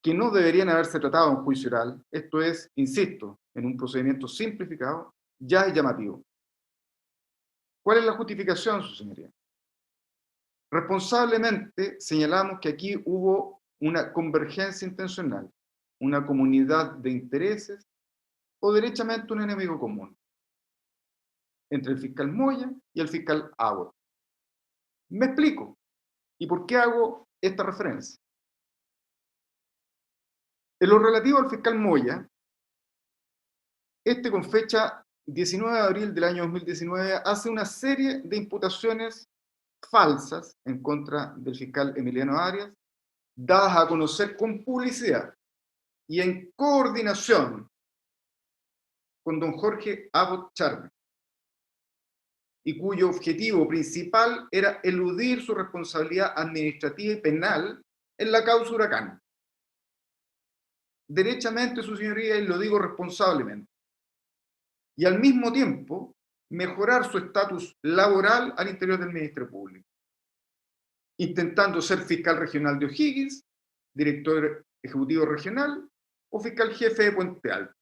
que no deberían haberse tratado en juicio oral, esto es, insisto, en un procedimiento simplificado, ya es llamativo. ¿Cuál es la justificación, su señoría? Responsablemente señalamos que aquí hubo una convergencia intencional, una comunidad de intereses o derechamente un enemigo común entre el fiscal Moya y el fiscal Abbott. Me explico. ¿Y por qué hago esta referencia? En lo relativo al fiscal Moya, con fecha 19 de abril del año 2019 hace una serie de imputaciones falsas en contra del fiscal Emiliano Arias, dadas a conocer con publicidad y en coordinación con don Jorge Abbott Charme, y cuyo objetivo principal era eludir su responsabilidad administrativa y penal en la causa Huracán. Derechamente, su señoría, y lo digo responsablemente, y al mismo tiempo mejorar su estatus laboral al interior del Ministerio Público, intentando ser fiscal regional de O'Higgins, director ejecutivo regional o fiscal jefe de Puente Alto.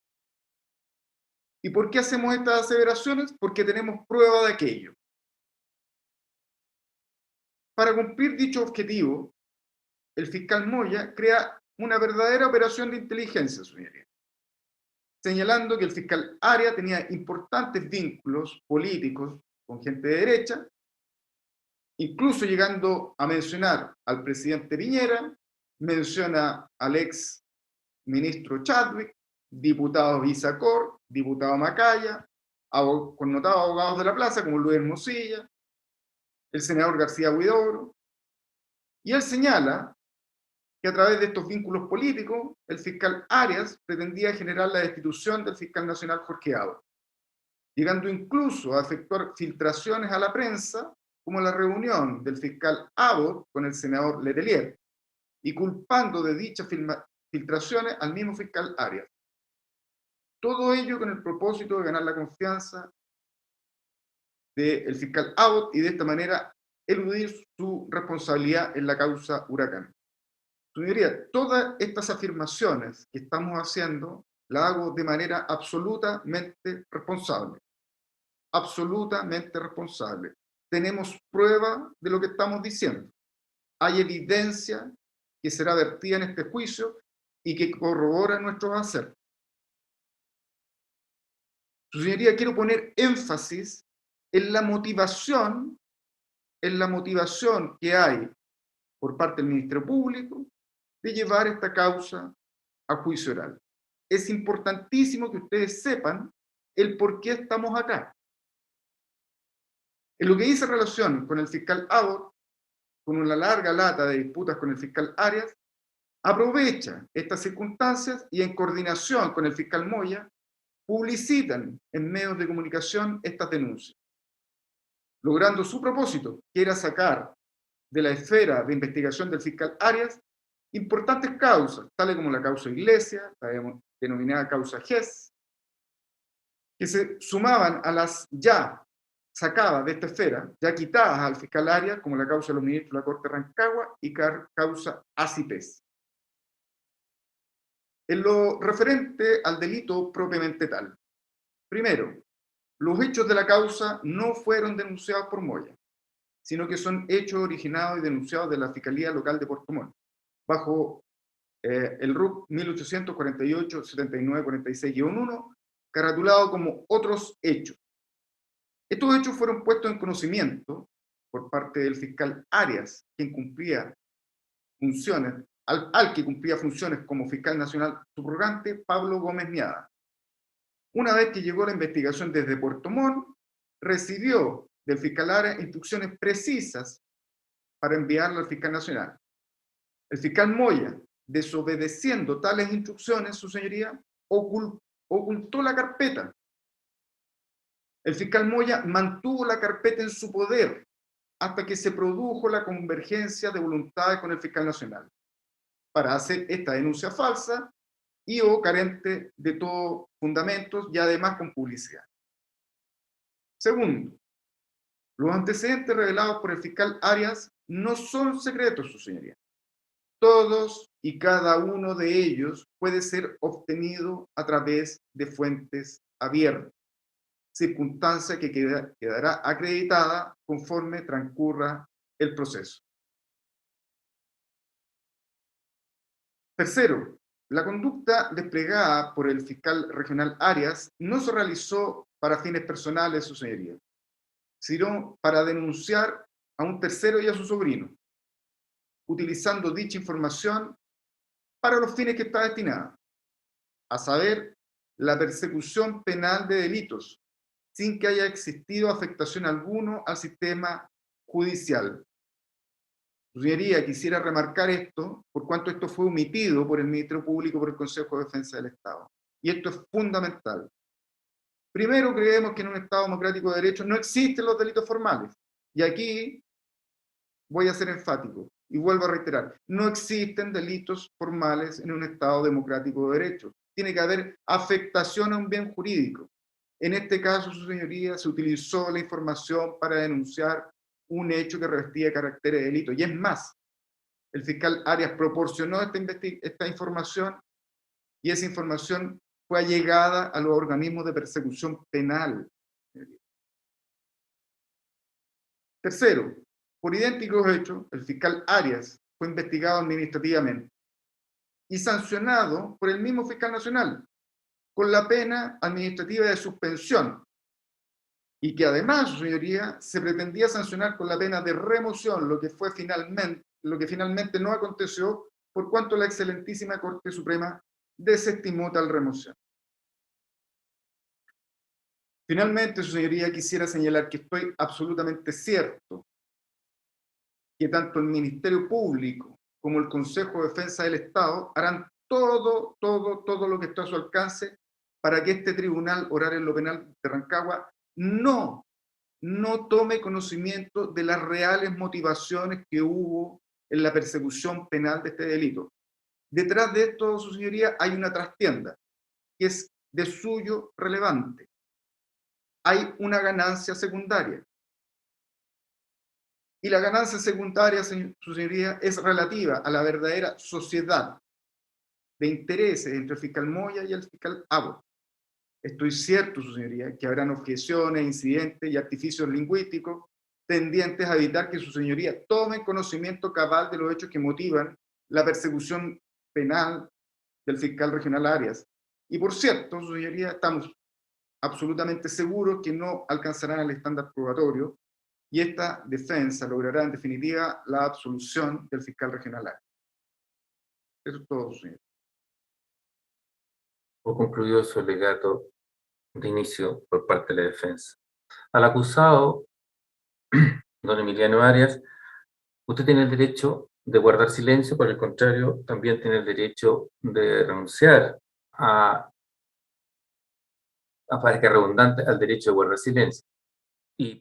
¿Y por qué hacemos estas aseveraciones? Porque tenemos prueba de aquello. Para cumplir dicho objetivo, el fiscal Moya crea una verdadera operación de inteligencia, señoría, señalando que el fiscal Arias tenía importantes vínculos políticos con gente de derecha, incluso llegando a mencionar al presidente Piñera, menciona al ex ministro Chadwick, diputado Isacor, diputado Macaya, connotados abogados de la plaza como Luis Hermosilla, el senador García Huidobro, y él señala que a través de estos vínculos políticos, el fiscal Arias pretendía generar la destitución del fiscal nacional Jorge Abbott, llegando incluso a efectuar filtraciones a la prensa, como la reunión del fiscal Abbott con el senador Letelier, y culpando de dichas filtraciones al mismo fiscal Arias. Todo ello con el propósito de ganar la confianza del fiscal Abbott y de esta manera eludir su responsabilidad en la causa Huracán. Señoría, todas estas afirmaciones que estamos haciendo las hago de manera absolutamente responsable. Absolutamente responsable. Tenemos prueba de lo que estamos diciendo. Hay evidencia que será vertida en este juicio y que corrobora nuestros acertos. Su señoría, quiero poner énfasis en la motivación que hay por parte del Ministerio Público de llevar esta causa a juicio oral. Es importantísimo que ustedes sepan el por qué estamos acá. En lo que dice relación con el fiscal Abbott, con una larga lata de disputas con el fiscal Arias, aprovecha estas circunstancias y en coordinación con el fiscal Moya, publicitan en medios de comunicación estas denuncias, logrando su propósito, que era sacar de la esfera de investigación del fiscal Arias importantes causas, tales como la causa Iglesia, la denominada causa GES, que se sumaban a las ya sacadas de esta esfera, ya quitadas al fiscal Arias, como la causa de los ministros de la Corte de Rancagua y causa ACIPES. En lo referente al delito propiamente tal, primero, los hechos de la causa no fueron denunciados por Moya, sino que son hechos originados y denunciados de la Fiscalía Local de Puerto Montt, bajo el RUC 1848-7946-1, caratulado como otros hechos. Estos hechos fueron puestos en conocimiento por parte del fiscal Arias, quien cumplía funciones, al que cumplía funciones como fiscal nacional subrogante, Pablo Gómez Miada. Una vez que llegó la investigación desde Puerto Montt, recibió del fiscal Arias instrucciones precisas para enviarla al fiscal nacional. El fiscal Moya, desobedeciendo tales instrucciones, su señoría, ocultó la carpeta. El fiscal Moya mantuvo la carpeta en su poder hasta que se produjo la convergencia de voluntades con el fiscal nacional para hacer esta denuncia falsa y o carente de todo fundamentos y además con publicidad. Segundo, los antecedentes revelados por el fiscal Arias no son secretos, su señoría. Todos y cada uno de ellos puede ser obtenido a través de fuentes abiertas, circunstancia que quedará acreditada conforme transcurra el proceso. Tercero, la conducta desplegada por el fiscal regional Arias no se realizó para fines personales, su señoría, sino para denunciar a un tercero y a su sobrino, utilizando dicha información para los fines que está destinada, a saber, la persecución penal de delitos, sin que haya existido afectación alguna al sistema judicial. Su señoría, quisiera remarcar esto, por cuanto esto fue omitido por el Ministerio Público, por el Consejo de Defensa del Estado. Y esto es fundamental. Primero, creemos que en un Estado democrático de derecho no existen los delitos formales. Y aquí voy a ser enfático y vuelvo a reiterar, no existen delitos formales en un Estado democrático de derecho. Tiene que haber afectación a un bien jurídico. En este caso, su señoría, se utilizó la información para denunciar un hecho que revestía carácter de delito. Y es más, el fiscal Arias proporcionó esta información y esa información fue allegada a los organismos de persecución penal. Tercero, por idénticos hechos, el fiscal Arias fue investigado administrativamente y sancionado por el mismo fiscal nacional con la pena administrativa de suspensión, y que además, su señoría, se pretendía sancionar con la pena de remoción, lo que finalmente no aconteció, por cuanto la excelentísima Corte Suprema desestimó tal remoción. Finalmente, su señoría, quisiera señalar que estoy absolutamente cierto que tanto el Ministerio Público como el Consejo de Defensa del Estado harán todo lo que está a su alcance para que este Tribunal Oral en lo Penal de Rancagua no tome conocimiento de las reales motivaciones que hubo en la persecución penal de este delito. Detrás de esto, su señoría, hay una trastienda que es de suyo relevante. Hay una ganancia secundaria. Y la ganancia secundaria, su señoría, es relativa a la verdadera sociedad de intereses entre el fiscal Moya y el fiscal Abbott. Estoy cierto, su señoría, que habrán objeciones, incidentes y artificios lingüísticos tendientes a evitar que su señoría tome conocimiento cabal de los hechos que motivan la persecución penal del fiscal regional Arias. Y por cierto, su señoría, estamos absolutamente seguros que no alcanzarán el estándar probatorio y esta defensa logrará en definitiva la absolución del fiscal regional Arias. Eso es todo, señor. Concluyó su alegato de inicio por parte de la defensa. Al acusado, don Emiliano Arias, usted tiene el derecho de guardar silencio, por el contrario, también tiene el derecho de renunciar aparezca redundante al derecho de guardar silencio. Y